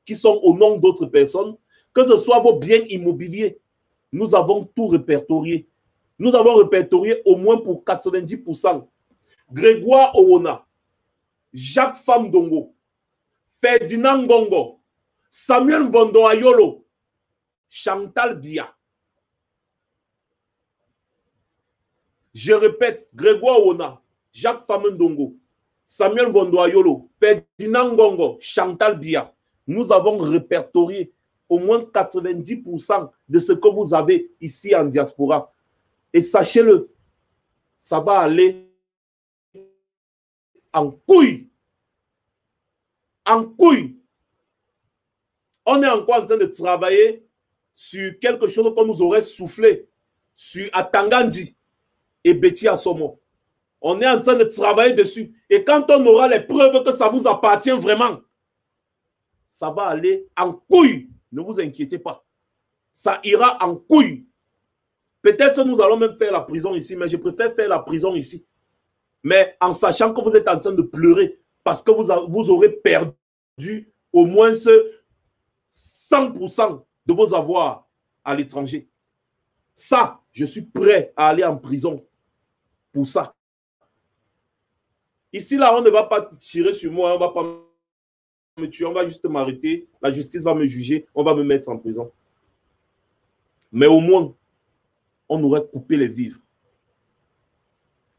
qui sont au nom d'autres personnes, que ce soit vos biens immobiliers, nous avons tout répertorié. Nous avons répertorié au moins pour 90%. Grégoire Owona, Jacques Famdongo, Ferdinand Ngongo, Samuel Vondo Ayolo, Chantal Bia. Je répète, Grégoire Owona, Jacques Famdongo, Samuel Vondo Ayolo, Ferdinand Ngongo, Chantal Bia. Nous avons répertorié au moins 90% de ce que vous avez ici en diaspora. Et sachez-le, ça va aller en couille. En couille. On est encore en train de travailler sur quelque chose qu'on nous aurait soufflé sur Atangandi et Betty Assomo. On est en train de travailler dessus. Et quand on aura les preuves que ça vous appartient vraiment, ça va aller en couille. Ne vous inquiétez pas. Ça ira en couille. Peut-être que nous allons même faire la prison ici, mais je préfère faire la prison ici. Mais en sachant que vous êtes en train de pleurer parce que vous aurez perdu au moins 100% de vos avoirs à l'étranger. Ça, je suis prêt à aller en prison pour ça. Ici, là, on ne va pas tirer sur moi, on ne va pas me tuer, on va juste m'arrêter, la justice va me juger, on va me mettre en prison. Mais au moins, on aurait coupé les vivres.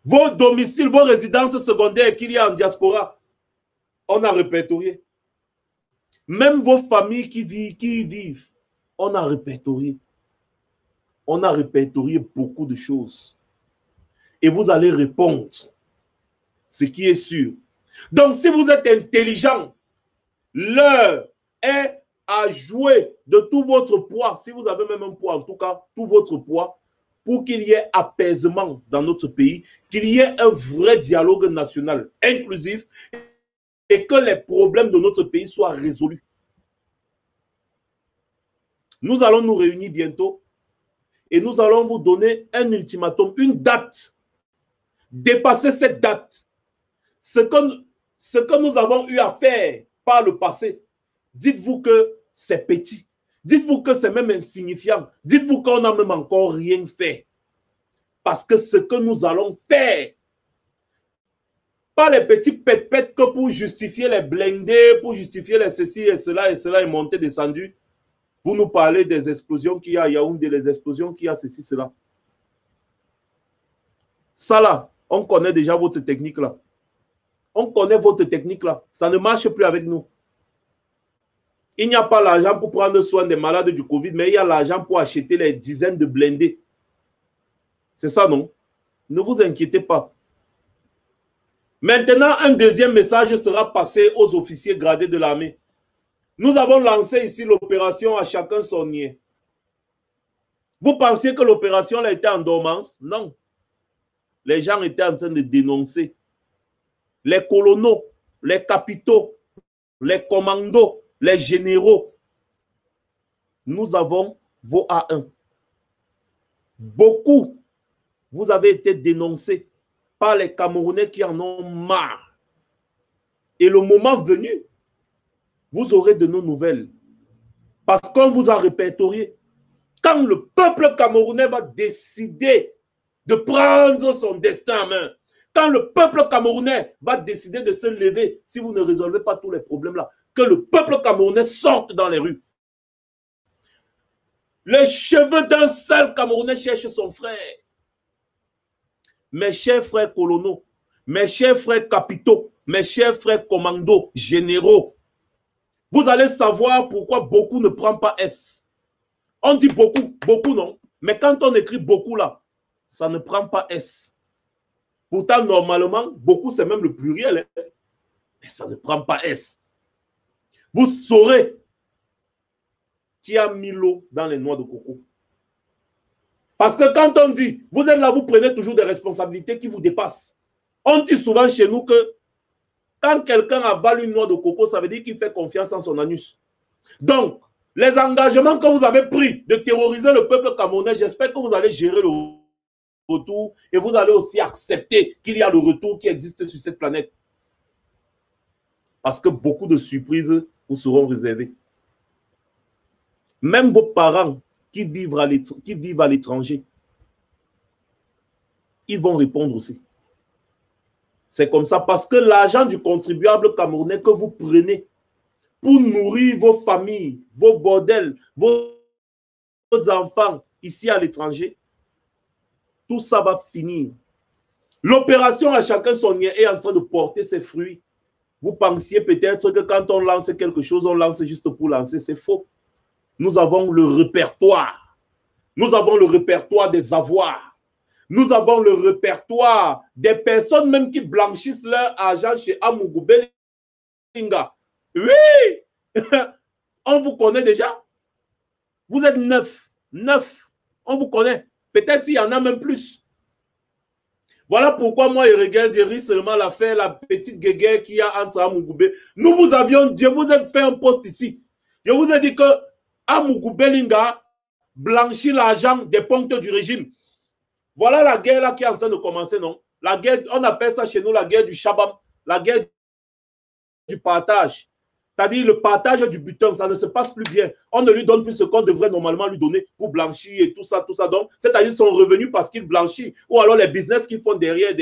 Vos domiciles, vos résidences secondaires qu'il y a en diaspora, on a répertorié. Même vos familles qui vivent, on a répertorié. On a répertorié beaucoup de choses. Et vous allez répondre. Ce qui est sûr. Donc, si vous êtes intelligent, l'heure est à jouer de tout votre poids, si vous avez même un poids, en tout cas, tout votre poids, pour qu'il y ait apaisement dans notre pays, qu'il y ait un vrai dialogue national inclusif et que les problèmes de notre pays soient résolus. Nous allons nous réunir bientôt et nous allons vous donner un ultimatum, une date. Dépassez cette date. Ce que nous avons eu à faire par le passé, dites-vous que c'est petit. Dites-vous que c'est même insignifiant. Dites-vous qu'on n'a même encore rien fait. Parce que ce que nous allons faire, pas les petits pète-pète que pour justifier les blindés, pour justifier les ceci et cela et monter, descendu, vous nous parlez des explosions qu'il y a à Yaoundé, les explosions qu'il y a ceci, cela. Ça là, on connaît déjà votre technique là. On connaît votre technique là. Ça ne marche plus avec nous. Il n'y a pas l'argent pour prendre soin des malades du Covid, mais il y a l'argent pour acheter les dizaines de blindés. C'est ça, non? Ne vous inquiétez pas. Maintenant, un deuxième message sera passé aux officiers gradés de l'armée. Nous avons lancé ici l'opération à chacun son nier. Vous pensiez que l'opération a été en dormance? Non. Les gens étaient en train de dénoncer. Les colonels, les capitaux, les commandos, les généraux. Nous avons vos A1. Beaucoup, vous avez été dénoncés par les Camerounais qui en ont marre. Et le moment venu, vous aurez de nos nouvelles. Parce qu'on vous a répertorié. Quand le peuple camerounais va décider de prendre son destin en main, quand le peuple camerounais va décider de se lever, si vous ne résolvez pas tous les problèmes là, que le peuple camerounais sorte dans les rues. Les cheveux d'un seul Camerounais cherchent son frère. Mes chers frères colonels, mes chers frères capitaux, mes chers frères commandos, généraux, vous allez savoir pourquoi beaucoup ne prennent pas S. On dit beaucoup, beaucoup non. Mais quand on écrit beaucoup là, ça ne prend pas S. Pourtant, normalement, beaucoup c'est même le pluriel. Hein? Mais ça ne prend pas S. Vous saurez qui a mis l'eau dans les noix de coco. Parce que quand on dit, vous êtes là, vous prenez toujours des responsabilités qui vous dépassent. On dit souvent chez nous que quand quelqu'un avale une noix de coco, ça veut dire qu'il fait confiance en son anus. Donc, les engagements que vous avez pris de terroriser le peuple camerounais, j'espère que vous allez gérer le retour et vous allez aussi accepter qu'il y a le retour qui existe sur cette planète. Parce que beaucoup de surprises vous seront réservées. Même vos parents qui vivent à l'étranger, ils vont répondre aussi. C'est comme ça parce que l'argent du contribuable camerounais que vous prenez pour nourrir vos familles, vos bordels, vos enfants ici à l'étranger, tout ça va finir. L'opération à chacun son lien est en train de porter ses fruits. Vous pensiez peut-être que quand on lance quelque chose, on lance juste pour lancer. C'est faux. Nous avons le répertoire. Nous avons le répertoire des avoirs. Nous avons le répertoire des personnes même qui blanchissent leur argent chez Amougou Belinga. Oui! On vous connaît déjà. Vous êtes 9. 9. On vous connaît. Peut-être s'il y en a même plus. Voilà pourquoi moi, je regarde seulement l'affaire, la petite guéguerre qu'il y a entre Amougou. Nous vous avions dit, je vous ai fait un post ici. Je vous ai dit que Amougou Belinga blanchit l'argent des ponctes du régime. Voilà la guerre là qui est en train de commencer, non? La guerre, on appelle ça chez nous la guerre du Shabam, la guerre du partage. C'est-à-dire le partage du butin, ça ne se passe plus bien. On ne lui donne plus ce qu'on devrait normalement lui donner pour blanchir et tout ça, tout ça. Donc, c'est-à-dire son revenu parce qu'il blanchit. Ou alors les business qu'ils font derrière.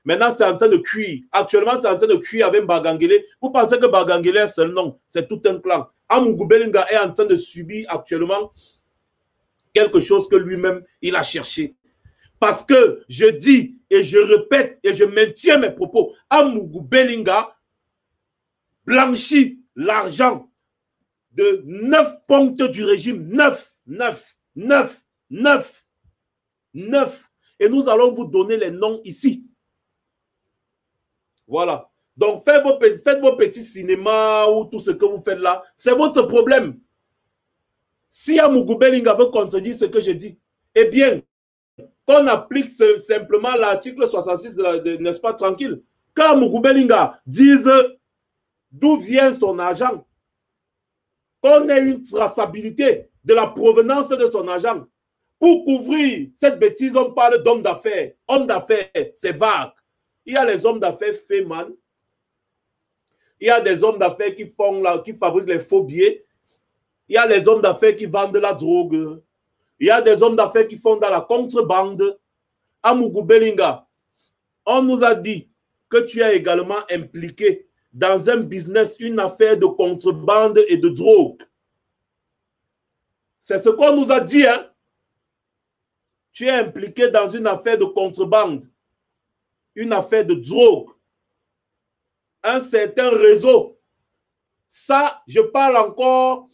Maintenant, c'est en train de cuire. Actuellement, c'est en train de cuire avec Bagangele. Vous pensez que Bagangele est seul? Non, c'est tout un clan. Amougou Belinga est en train de subir actuellement quelque chose que lui-même, il a cherché. Parce que je dis et je répète et je maintiens mes propos. Amougou Belinga blanchit l'argent de 9 ponctes du régime. 9. Et nous allons vous donner les noms ici. Voilà. Donc, faites vos petits cinémas ou tout ce que vous faites là. C'est votre problème. Si Amougou Belinga veut contredire ce que je dis, eh bien, qu'on applique simplement l'article 66 n'est-ce pas, tranquille. Quand Amougou Belinga dise d'où vient son argent, qu'on ait une traçabilité de la provenance de son argent. Pour couvrir cette bêtise, on parle d'hommes d'affaires. Hommes d'affaires, c'est vague. Il y a les hommes d'affaires Feman. Il y a des hommes d'affaires qui fabriquent les faux billets. Il y a les hommes d'affaires qui vendent la drogue. Il y a des hommes d'affaires qui font dans la contrebande. Amougou Belinga, on nous a dit que tu es également impliqué dans un business, une affaire de contrebande et de drogue. C'est ce qu'on nous a dit, hein? Tu es impliqué dans une affaire de contrebande, une affaire de drogue, un certain réseau. Ça, je parle encore,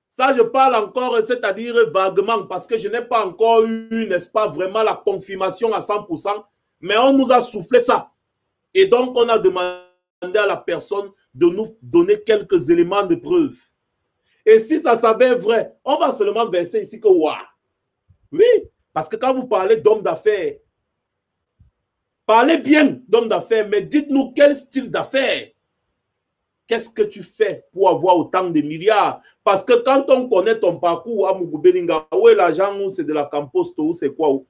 c'est-à-dire vaguement, parce que je n'ai pas encore eu, n'est-ce pas, vraiment la confirmation à 100%, mais on nous a soufflé ça. Et donc, on a demandé à la personne de nous donner quelques éléments de preuve. Et si ça s'avère vrai, on va seulement verser ici que waouh. Oui, parce que quand vous parlez d'hommes d'affaires, parlez bien d'hommes d'affaires, mais dites-nous quel style d'affaires. Qu'est-ce que tu fais pour avoir autant de milliards? Parce que quand on connaît ton parcours à Amougou Belinga, où est l'argent, c'est de la Camposto, ou c'est quoi?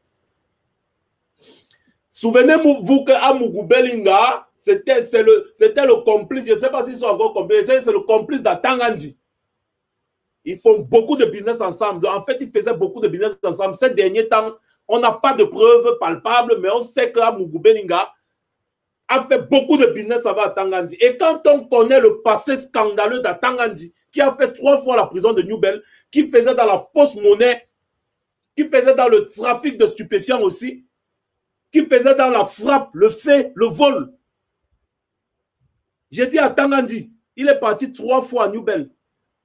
Souvenez-vous que Amougou Belinga, c'était le complice, je ne sais pas s'ils sont encore complices, c'est le complice d'Atangandi. Ils font beaucoup de business ensemble. En fait, ils faisaient beaucoup de business ensemble. Ces derniers temps, on n'a pas de preuves palpables, mais on sait qu'Amougou Belinga a fait beaucoup de business avec Atangandi. Et quand on connaît le passé scandaleux d'Atangandi, qui a fait 3 fois la prison de Newbel, qui faisait dans la fausse monnaie, qui faisait dans le trafic de stupéfiants aussi, qui faisait dans la frappe, le fait, le vol. J'ai dit à Tangandi, il est parti 3 fois à Newbel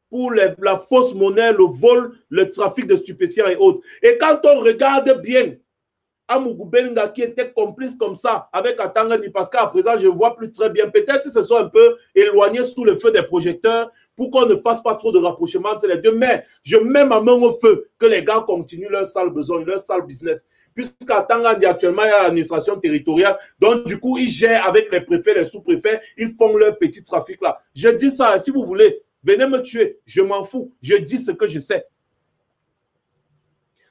pour la fausse monnaie, le vol, le trafic de stupéfiants et autres. Et quand on regarde bien, Amougou Belinga qui était complice comme ça avec Atangandi, parce qu'à présent, je ne vois plus très bien. Peut-être qu'ils se sont un peu éloignés sous le feu des projecteurs pour qu'on ne fasse pas trop de rapprochement entre les deux. Mais je mets ma main au feu que les gars continuent leur sale besoin, leur sale business. Puisqu'à Tangandi, actuellement, il y a l'administration territoriale. Donc, du coup, ils gèrent avec les préfets, les sous-préfets. Ils font leur petit trafic là. Je dis ça, si vous voulez, venez me tuer. Je m'en fous. Je dis ce que je sais.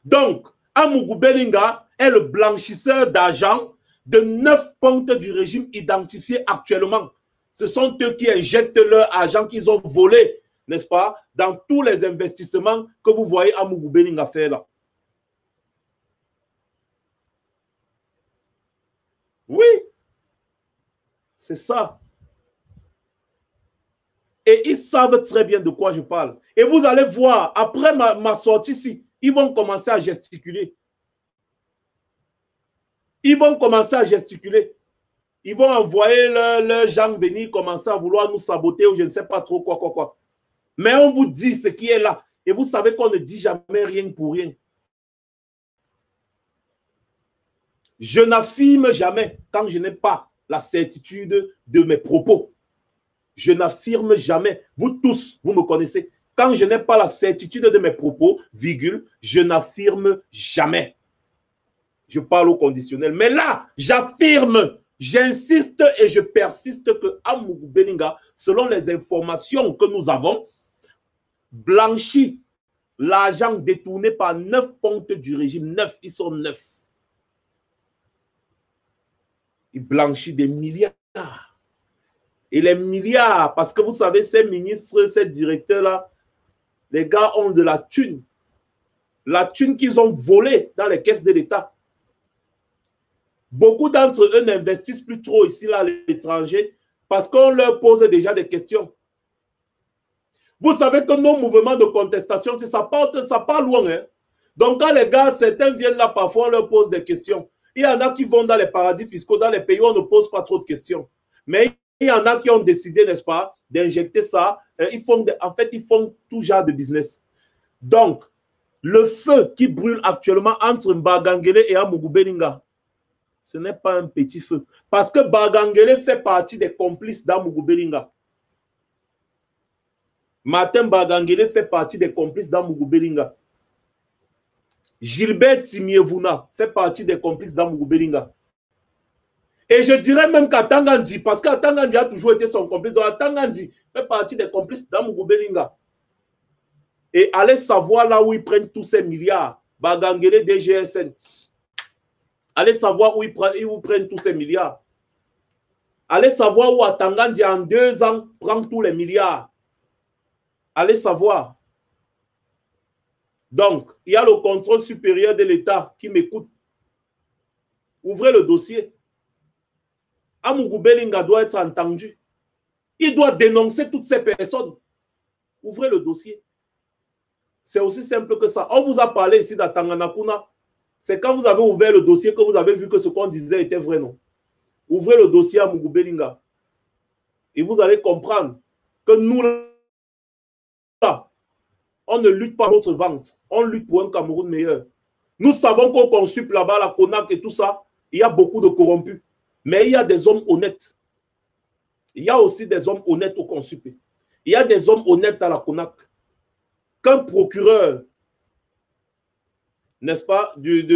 Donc, Amougou Belinga est le blanchisseur d'argent de 9 comptes du régime identifiés actuellement. Ce sont eux qui injectent leur argent qu'ils ont volé, n'est-ce pas, dans tous les investissements que vous voyez Amougou Belinga faire là. Oui, c'est ça. Et ils savent très bien de quoi je parle. Et vous allez voir, après ma sortie ici, ils vont commencer à gesticuler. Ils vont commencer à gesticuler. Ils vont envoyer leurs gens venir commencer à vouloir nous saboter ou je ne sais pas trop quoi. Mais on vous dit ce qui est là. Et vous savez qu'on ne dit jamais rien pour rien. Je n'affirme jamais quand je n'ai pas la certitude de mes propos. Je n'affirme jamais. Vous tous, vous me connaissez. Quand je n'ai pas la certitude de mes propos, virgule, je n'affirme jamais. Je parle au conditionnel. Mais là, j'affirme, j'insiste et je persiste que Amougou Belinga, selon les informations que nous avons, blanchit l'argent détourné par 9 comptes du régime. 9, ils sont 9. Il blanchit des milliards. Et les milliards, parce que vous savez, ces ministres, ces directeurs-là, les gars ont de la thune. La thune qu'ils ont volée dans les caisses de l'État. Beaucoup d'entre eux n'investissent plus trop ici, là, à l'étranger, parce qu'on leur pose déjà des questions. Vous savez que nos mouvements de contestation, ça part loin. Hein? Donc, quand les gars, certains viennent là, parfois, on leur pose des questions. Il y en a qui vont dans les paradis fiscaux, dans les pays où on ne pose pas trop de questions. Mais il y en a qui ont décidé, n'est-ce pas, d'injecter ça. En fait, ils font tout genre de business. Donc, le feu qui brûle actuellement entre Mbagangele et Amougou Belinga, ce n'est pas un petit feu. Parce que Mbagangele fait partie des complices d'Amougou Belinga. Martin Mbagangele fait partie des complices d'Amougou Belinga. Gilbert Timievuna fait partie des complices d'Amougou Belinga. Et je dirais même qu'Atangandi, parce qu'Atangandi a toujours été son complice, donc Atangandi fait partie des complices d'Amougou Belinga. Et allez savoir là où ils prennent tous ces milliards. Mbagangele, DGSN. Allez savoir où ils prennent tous ces milliards. Allez savoir où Atangandi en 2 ans prend tous les milliards. Allez savoir. Donc, il y a le contrôle supérieur de l'État qui m'écoute. Ouvrez le dossier. Amougou Belinga doit être entendu. Il doit dénoncer toutes ces personnes. Ouvrez le dossier. C'est aussi simple que ça. On vous a parlé ici d'Atanganakuna. C'est quand vous avez ouvert le dossier que vous avez vu que ce qu'on disait était vrai, non? Ouvrez le dossier à Amougou Belinga. Et vous allez comprendre que nous, là, on ne lutte pas pour notre ventre. On lutte pour un Cameroun meilleur. Nous savons qu'au Consup là-bas, la CONAC et tout ça, il y a beaucoup de corrompus. Mais il y a des hommes honnêtes. Il y a aussi des hommes honnêtes au Consup. Il y a des hommes honnêtes à la CONAC. Qu'un procureur, n'est-ce pas, du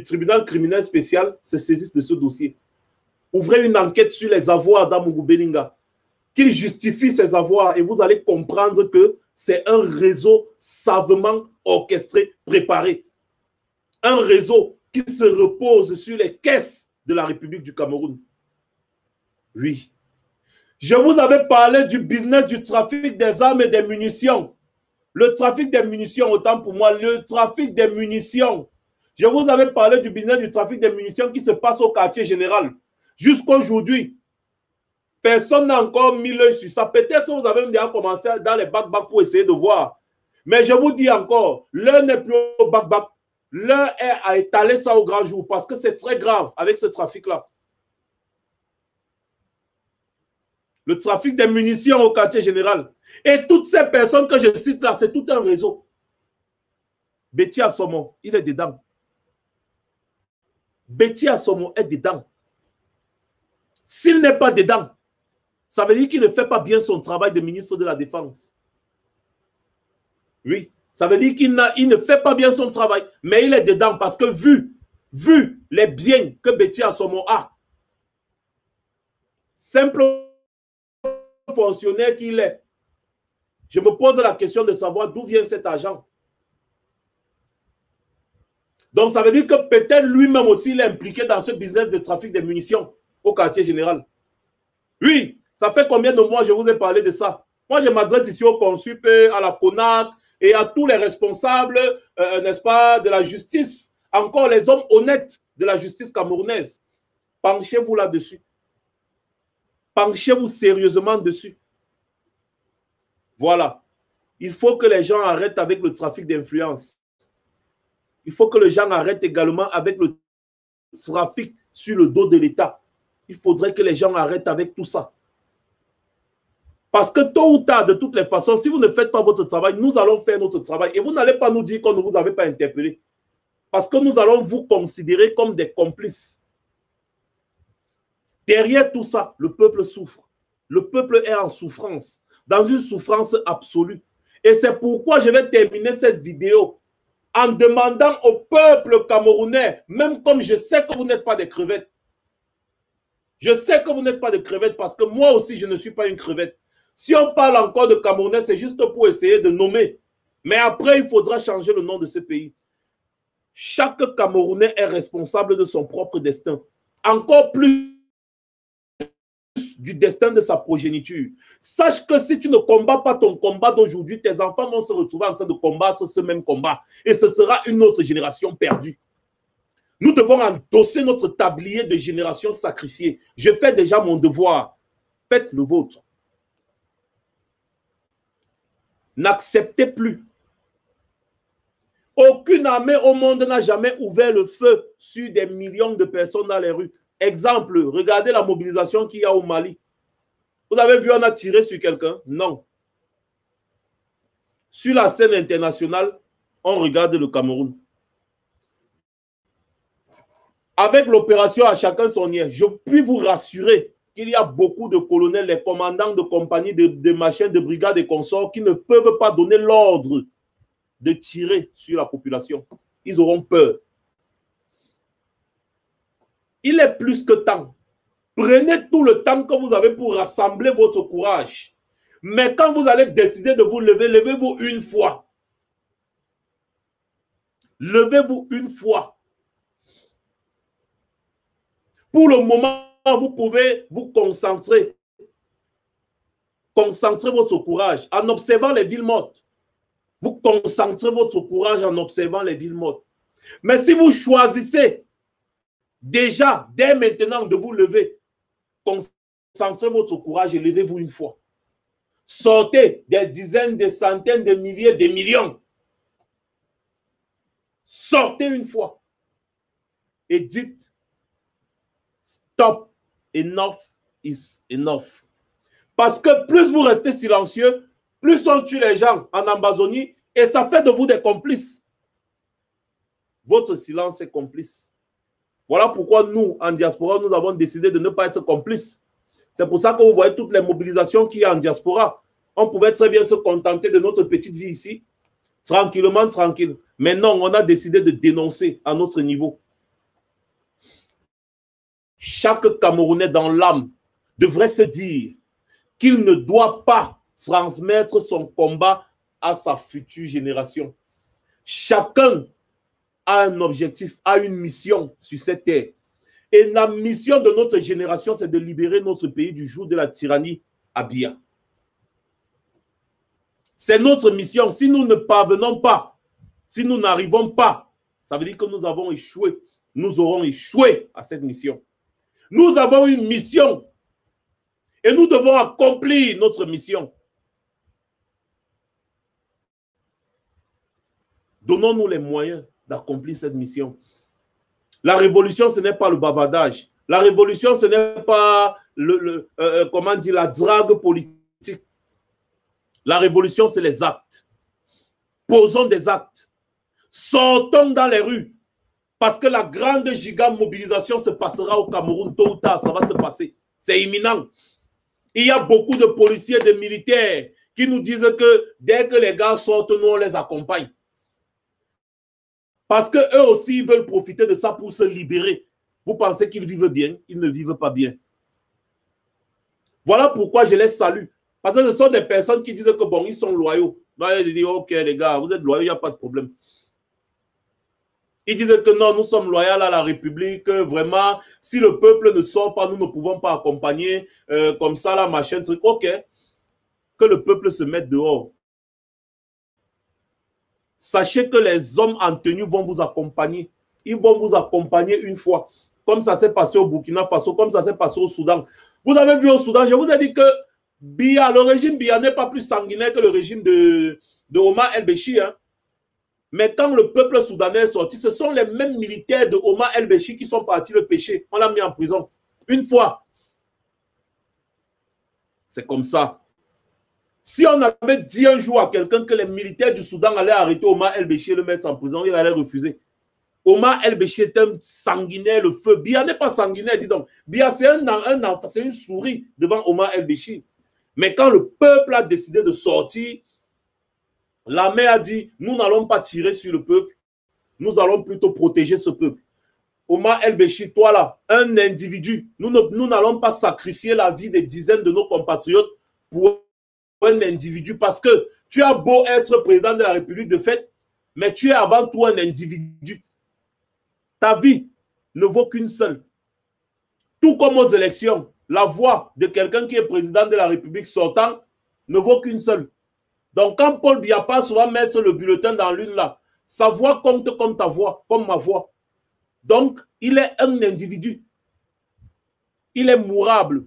tribunal criminel spécial se saisisse de ce dossier. Ouvrez une enquête sur les avoirs d'Amougou Belinga. Qu'il justifie ses avoirs et vous allez comprendre que c'est un réseau savamment orchestré, préparé. Un réseau qui se repose sur les caisses de la République du Cameroun. Oui. Je vous avais parlé du business du trafic des armes et des munitions. Le trafic des munitions, autant pour moi, le trafic des munitions. Je vous avais parlé du business du trafic des munitions qui se passe au quartier général. Jusqu'aujourd'hui, personne n'a encore mis l'œil sur ça. Peut-être que vous avez déjà commencé dans les back-back pour essayer de voir. Mais je vous dis encore, l'heure n'est plus au back-back. L'heure est à étaler ça au grand jour parce que c'est très grave avec ce trafic-là. Le trafic des munitions au quartier général. Et toutes ces personnes que je cite là, c'est tout un réseau. Betty Assomo, il est dedans. Betty Assomo est dedans. S'il n'est pas dedans, ça veut dire qu'il ne fait pas bien son travail de ministre de la Défense. Oui, ça veut dire qu'il ne fait pas bien son travail, mais il est dedans parce que vu les biens que Betty Assomo a, simple fonctionnaire qu'il est, je me pose la question de savoir d'où vient cet argent. Donc, ça veut dire que peut-être lui-même aussi, il est impliqué dans ce business de trafic de munitions au quartier général. Oui, ça fait combien de mois je vous ai parlé de ça? Moi, je m'adresse ici au Consup, à la CONAC et à tous les responsables, n'est-ce pas, de la justice. Encore les hommes honnêtes de la justice camerounaise. Penchez-vous là-dessus. Penchez-vous sérieusement dessus. Voilà. Il faut que les gens arrêtent avec le trafic d'influence. Il faut que les gens arrêtent également avec le trafic sur le dos de l'État. Il faudrait que les gens arrêtent avec tout ça. Parce que tôt ou tard, de toutes les façons, si vous ne faites pas votre travail, nous allons faire notre travail. Et vous n'allez pas nous dire qu'on ne vous avait pas interpellé. Parce que nous allons vous considérer comme des complices. Derrière tout ça, le peuple souffre. Le peuple est en souffrance, dans une souffrance absolue. Et c'est pourquoi je vais terminer cette vidéo en demandant au peuple camerounais, même comme je sais que vous n'êtes pas des crevettes. Je sais que vous n'êtes pas des crevettes parce que moi aussi, je ne suis pas une crevette. Si on parle encore de Camerounais, c'est juste pour essayer de nommer. Mais après, il faudra changer le nom de ce pays. Chaque Camerounais est responsable de son propre destin. Encore plus du destin de sa progéniture. Sache que si tu ne combats pas ton combat d'aujourd'hui, tes enfants vont se retrouver en train de combattre ce même combat. Et ce sera une autre génération perdue. Nous devons endosser notre tablier de génération sacrifiée. Je fais déjà mon devoir. Faites le vôtre. N'acceptez plus. Aucune armée au monde n'a jamais ouvert le feu sur des millions de personnes dans les rues. Exemple, regardez la mobilisation qu'il y a au Mali. Vous avez vu, on a tiré sur quelqu'un? Non. Sur la scène internationale, on regarde le Cameroun. Avec l'opération à chacun son niais, je puis vous rassurer qu'il y a beaucoup de colonels, les commandants de compagnie, de machins, de brigades et consorts qui ne peuvent pas donner l'ordre de tirer sur la population. Ils auront peur. Il est plus que temps. Prenez tout le temps que vous avez pour rassembler votre courage. Mais quand vous allez décider de vous lever, levez-vous une fois. Levez-vous une fois. Pour le moment, vous pouvez vous concentrer. Concentrez votre courage en observant les villes mortes. Vous concentrez votre courage en observant les villes mortes. Mais si vous choisissez déjà, dès maintenant, de vous lever, concentrez votre courage et levez-vous une fois. Sortez des dizaines, des centaines, des milliers, des millions. Sortez une fois et dites stop, enough is enough. Parce que plus vous restez silencieux, plus on tue les gens en Amazonie et ça fait de vous des complices. Votre silence est complice. Voilà pourquoi nous, en diaspora, nous avons décidé de ne pas être complices. C'est pour ça que vous voyez toutes les mobilisations qu'il y a en diaspora. On pouvait très bien se contenter de notre petite vie ici, tranquillement, tranquille. Mais non, on a décidé de dénoncer à notre niveau. Chaque Camerounais dans l'âme devrait se dire qu'il ne doit pas transmettre son combat à sa future génération. Chacun a un objectif, a une mission sur cette terre. Et la mission de notre génération, c'est de libérer notre pays du joug de la tyrannie à Biya. C'est notre mission. Si nous ne parvenons pas, si nous n'arrivons pas, ça veut dire que nous avons échoué. Nous aurons échoué à cette mission. Nous avons une mission et nous devons accomplir notre mission. Donnons-nous les moyens d'accomplir cette mission. La révolution, ce n'est pas le bavardage. La révolution, ce n'est pas comment dire, la drague politique. La révolution, c'est les actes. Posons des actes. Sortons dans les rues. Parce que la grande giga mobilisation se passera au Cameroun tôt ou tard. Ça va se passer. C'est imminent. Il y a beaucoup de policiers, de militaires qui nous disent que dès que les gars sortent, nous, on les accompagne. Parce qu'eux aussi, ils veulent profiter de ça pour se libérer. Vous pensez qu'ils vivent bien? Ils ne vivent pas bien. Voilà pourquoi je les salue. Parce que ce sont des personnes qui disent que bon, ils sont loyaux. Là, ils disent, ok les gars, vous êtes loyaux, il n'y a pas de problème. Ils disent que non, nous sommes loyaux à la République, vraiment, si le peuple ne sort pas, nous ne pouvons pas accompagner, comme ça, la machin, truc. Ok, que le peuple se mette dehors. Sachez que les hommes en tenue vont vous accompagner. Ils vont vous accompagner une fois. Comme ça s'est passé au Burkina Faso, comme ça s'est passé au Soudan. Vous avez vu au Soudan, je vous ai dit que Biya, le régime Biya n'est pas plus sanguinaire que le régime de Omar el-Béchir. Hein. Mais quand le peuple soudanais est sorti, ce sont les mêmes militaires de Omar el-Béchir qui sont partis le pécher. On l'a mis en prison. Une fois. C'est comme ça. Si on avait dit un jour à quelqu'un que les militaires du Soudan allaient arrêter Omar el-Béchir et le mettre en prison, il allait refuser. Omar el-Béchir est un sanguinaire, le feu. Biya n'est pas sanguinaire, dis donc. Biya, c'est une souris devant Omar el-Béchir. Mais quand le peuple a décidé de sortir, l'armée a dit, nous n'allons pas tirer sur le peuple, nous allons plutôt protéger ce peuple. Omar el-Béchir, toi là, un individu, nous n'allons pas sacrifier la vie des dizaines de nos compatriotes pour un individu parce que tu as beau être président de la République de fait, mais tu es avant tout un individu. Ta vie ne vaut qu'une seule. Tout comme aux élections, la voix de quelqu'un qui est président de la République sortant ne vaut qu'une seule. Donc quand Paul Biya va mettre le bulletin dans l'une là, sa voix compte comme ta voix, comme ma voix. Donc il est un individu. Il est mourable.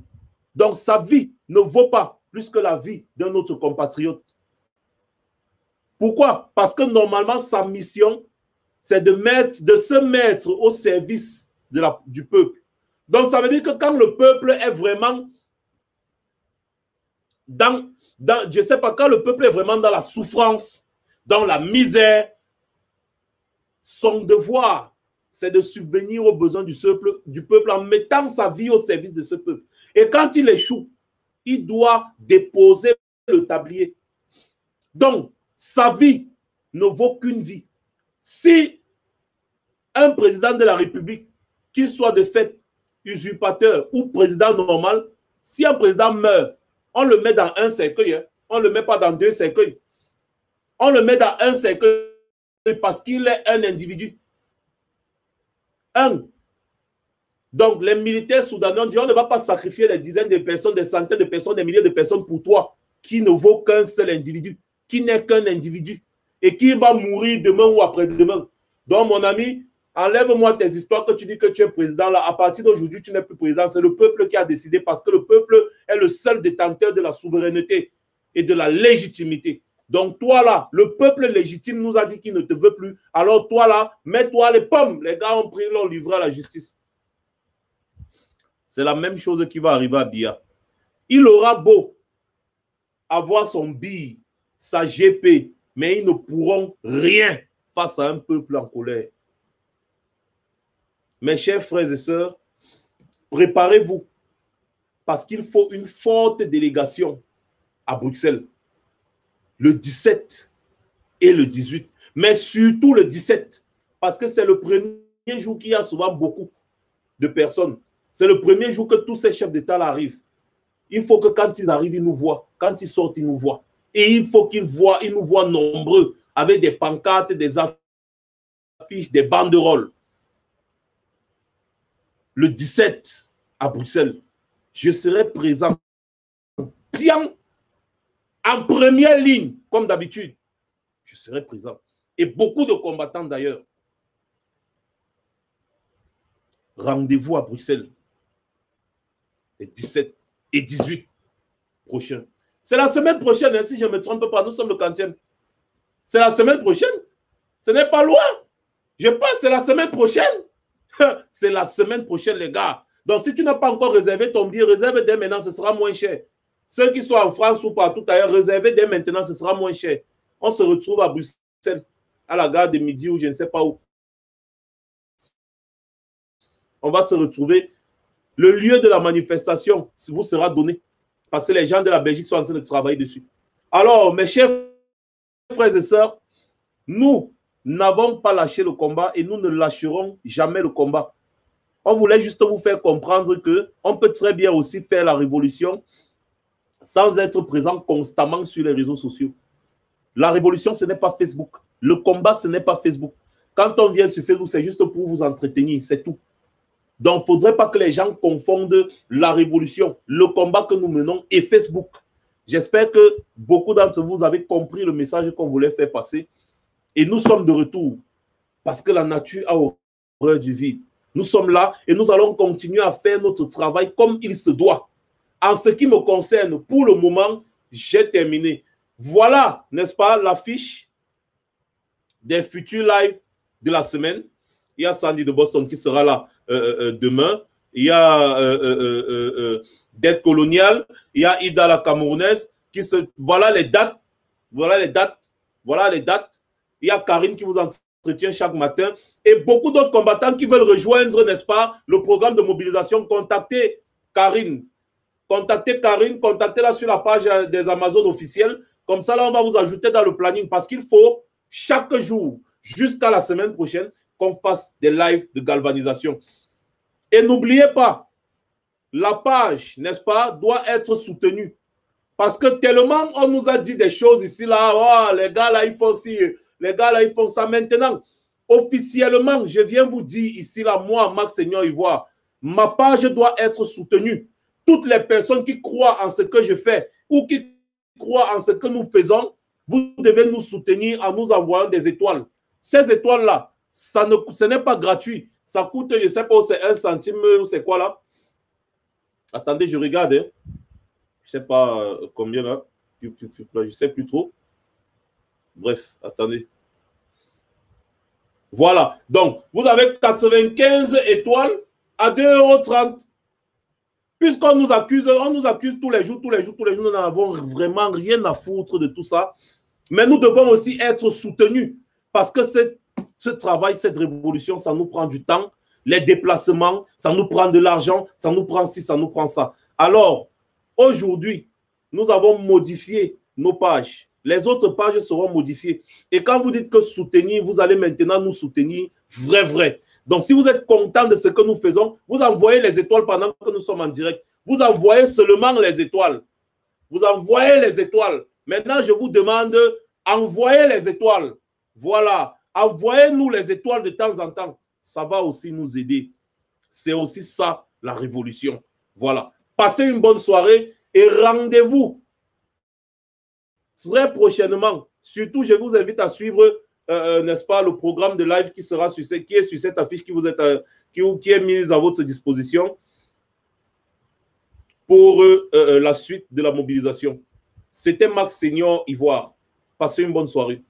Donc sa vie ne vaut pas plus que la vie d'un autre compatriote. Pourquoi? Parce que normalement, sa mission, c'est de se mettre au service du peuple. Donc, ça veut dire que quand le peuple est vraiment je ne sais pas, quand le peuple est vraiment dans la souffrance, dans la misère, son devoir, c'est de subvenir aux besoins du peuple en mettant sa vie au service de ce peuple. Et quand il échoue, il doit déposer le tablier. Donc, sa vie ne vaut qu'une vie. Si un président de la République, qu'il soit de fait usurpateur ou président normal, si un président meurt, on le met dans un cercueil. Hein. On ne le met pas dans deux cercueils. On le met dans un cercueil parce qu'il est un individu. Donc, les militaires soudanais ont dit, on ne va pas sacrifier des dizaines de personnes, des centaines de personnes, des milliers de personnes pour toi, qui ne vaut qu'un seul individu, qui n'est qu'un individu, et qui va mourir demain ou après-demain. Donc, mon ami, enlève-moi tes histoires que tu dis que tu es président. Là, à partir d'aujourd'hui, tu n'es plus président. C'est le peuple qui a décidé parce que le peuple est le seul détenteur de la souveraineté et de la légitimité. Donc, toi là, le peuple légitime nous a dit qu'il ne te veut plus. Alors, toi là, mets-toi les pommes. Les gars ont pris, l'ont livré à la justice. C'est la même chose qui va arriver à Biya. Il aura beau avoir son bille, sa GP, mais ils ne pourront rien face à un peuple en colère. Mes chers frères et sœurs, préparez-vous parce qu'il faut une forte délégation à Bruxelles le 17 et le 18, mais surtout le 17 parce que c'est le premier jour qu'il y a souvent beaucoup de personnes. C'est le premier jour que tous ces chefs d'État arrivent. Il faut que quand ils arrivent, ils nous voient. Quand ils sortent, ils nous voient. Et il faut qu'ils nous voient nombreux avec des pancartes, des affiches, des banderoles. Le 17 à Bruxelles, je serai présent bien en première ligne, comme d'habitude. Je serai présent. Et beaucoup de combattants d'ailleurs. Rendez-vous à Bruxelles les 17 et 18 prochains. C'est la semaine prochaine, hein, si je ne me trompe pas, nous sommes le 40e. C'est la semaine prochaine. Ce n'est pas loin. Je pense que c'est la semaine prochaine. C'est la semaine prochaine, les gars. Donc, si tu n'as pas encore réservé ton billet, réserve dès maintenant, ce sera moins cher. Ceux qui sont en France ou partout ailleurs, réservez dès maintenant, ce sera moins cher. On se retrouve à Bruxelles, à la gare de Midi ou je ne sais pas où. On va se retrouver. Le lieu de la manifestation vous sera donné parce que les gens de la Belgique sont en train de travailler dessus. Alors, mes chers frères et sœurs, nous n'avons pas lâché le combat et nous ne lâcherons jamais le combat. On voulait juste vous faire comprendre qu'on peut très bien aussi faire la révolution sans être présent constamment sur les réseaux sociaux. La révolution, ce n'est pas Facebook. Le combat, ce n'est pas Facebook. Quand on vient sur Facebook, c'est juste pour vous entretenir, c'est tout. Donc, il ne faudrait pas que les gens confondent la révolution, le combat que nous menons et Facebook. J'espère que beaucoup d'entre vous avez compris le message qu'on voulait faire passer. Et nous sommes de retour parce que la nature a horreur du vide. Nous sommes là et nous allons continuer à faire notre travail comme il se doit. En ce qui me concerne, pour le moment, j'ai terminé. Voilà, n'est-ce pas, l'affiche des futurs lives de la semaine. Il y a Sandy de Boston qui sera là demain. Il y a Dette coloniale. Il y a Ida la Camerounaise. Voilà les dates. Voilà les dates. Voilà les dates. Il y a Karine qui vous entretient chaque matin. Et beaucoup d'autres combattants qui veulent rejoindre, n'est-ce pas, le programme de mobilisation. Contactez Karine. Contactez Karine. Contactez-la sur la page des Amazones officielles. Comme ça, là, on va vous ajouter dans le planning. Parce qu'il faut chaque jour, jusqu'à la semaine prochaine, qu'on fasse des lives de galvanisation. Et n'oubliez pas, la page, n'est-ce pas, doit être soutenue. Parce que tellement on nous a dit des choses ici, là, oh, les gars, là, ils font ci, les gars, là, ils font ça. Maintenant, officiellement, je viens vous dire ici, là, moi, Max Seigneur Ivoire, ma page doit être soutenue. Toutes les personnes qui croient en ce que je fais ou qui croient en ce que nous faisons, vous devez nous soutenir en nous envoyant des étoiles. Ces étoiles-là, ce n'est pas gratuit. Ça coûte, je ne sais pas, c'est 1 centime ou c'est quoi là? Attendez, je regarde. Hein. Je ne sais pas combien là. Je ne sais plus trop. Bref, attendez. Voilà. Donc, vous avez 95 étoiles à 2,30 €. Puisqu'on nous accuse tous les jours, nous n'avons vraiment rien à foutre de tout ça. Mais nous devons aussi être soutenus parce que ce travail, cette révolution, ça nous prend du temps. Les déplacements, ça nous prend de l'argent, ça nous prend ci, ça nous prend ça. Alors, aujourd'hui, nous avons modifié nos pages. Les autres pages seront modifiées. Et quand vous dites que soutenir, vous allez maintenant nous soutenir vrai. Donc, si vous êtes content de ce que nous faisons, vous envoyez les étoiles pendant que nous sommes en direct. Vous envoyez seulement les étoiles. Vous envoyez les étoiles. Maintenant, je vous demande, envoyez les étoiles. Voilà. Envoyez-nous les étoiles de temps en temps. Ça va aussi nous aider. C'est aussi ça, la révolution. Voilà. Passez une bonne soirée et rendez-vous très prochainement. Surtout, je vous invite à suivre, n'est-ce pas, le programme de live qui sera qui est sur cette affiche qui est mise à votre disposition pour la suite de la mobilisation. C'était Max Seigneur Ivoire. Passez une bonne soirée.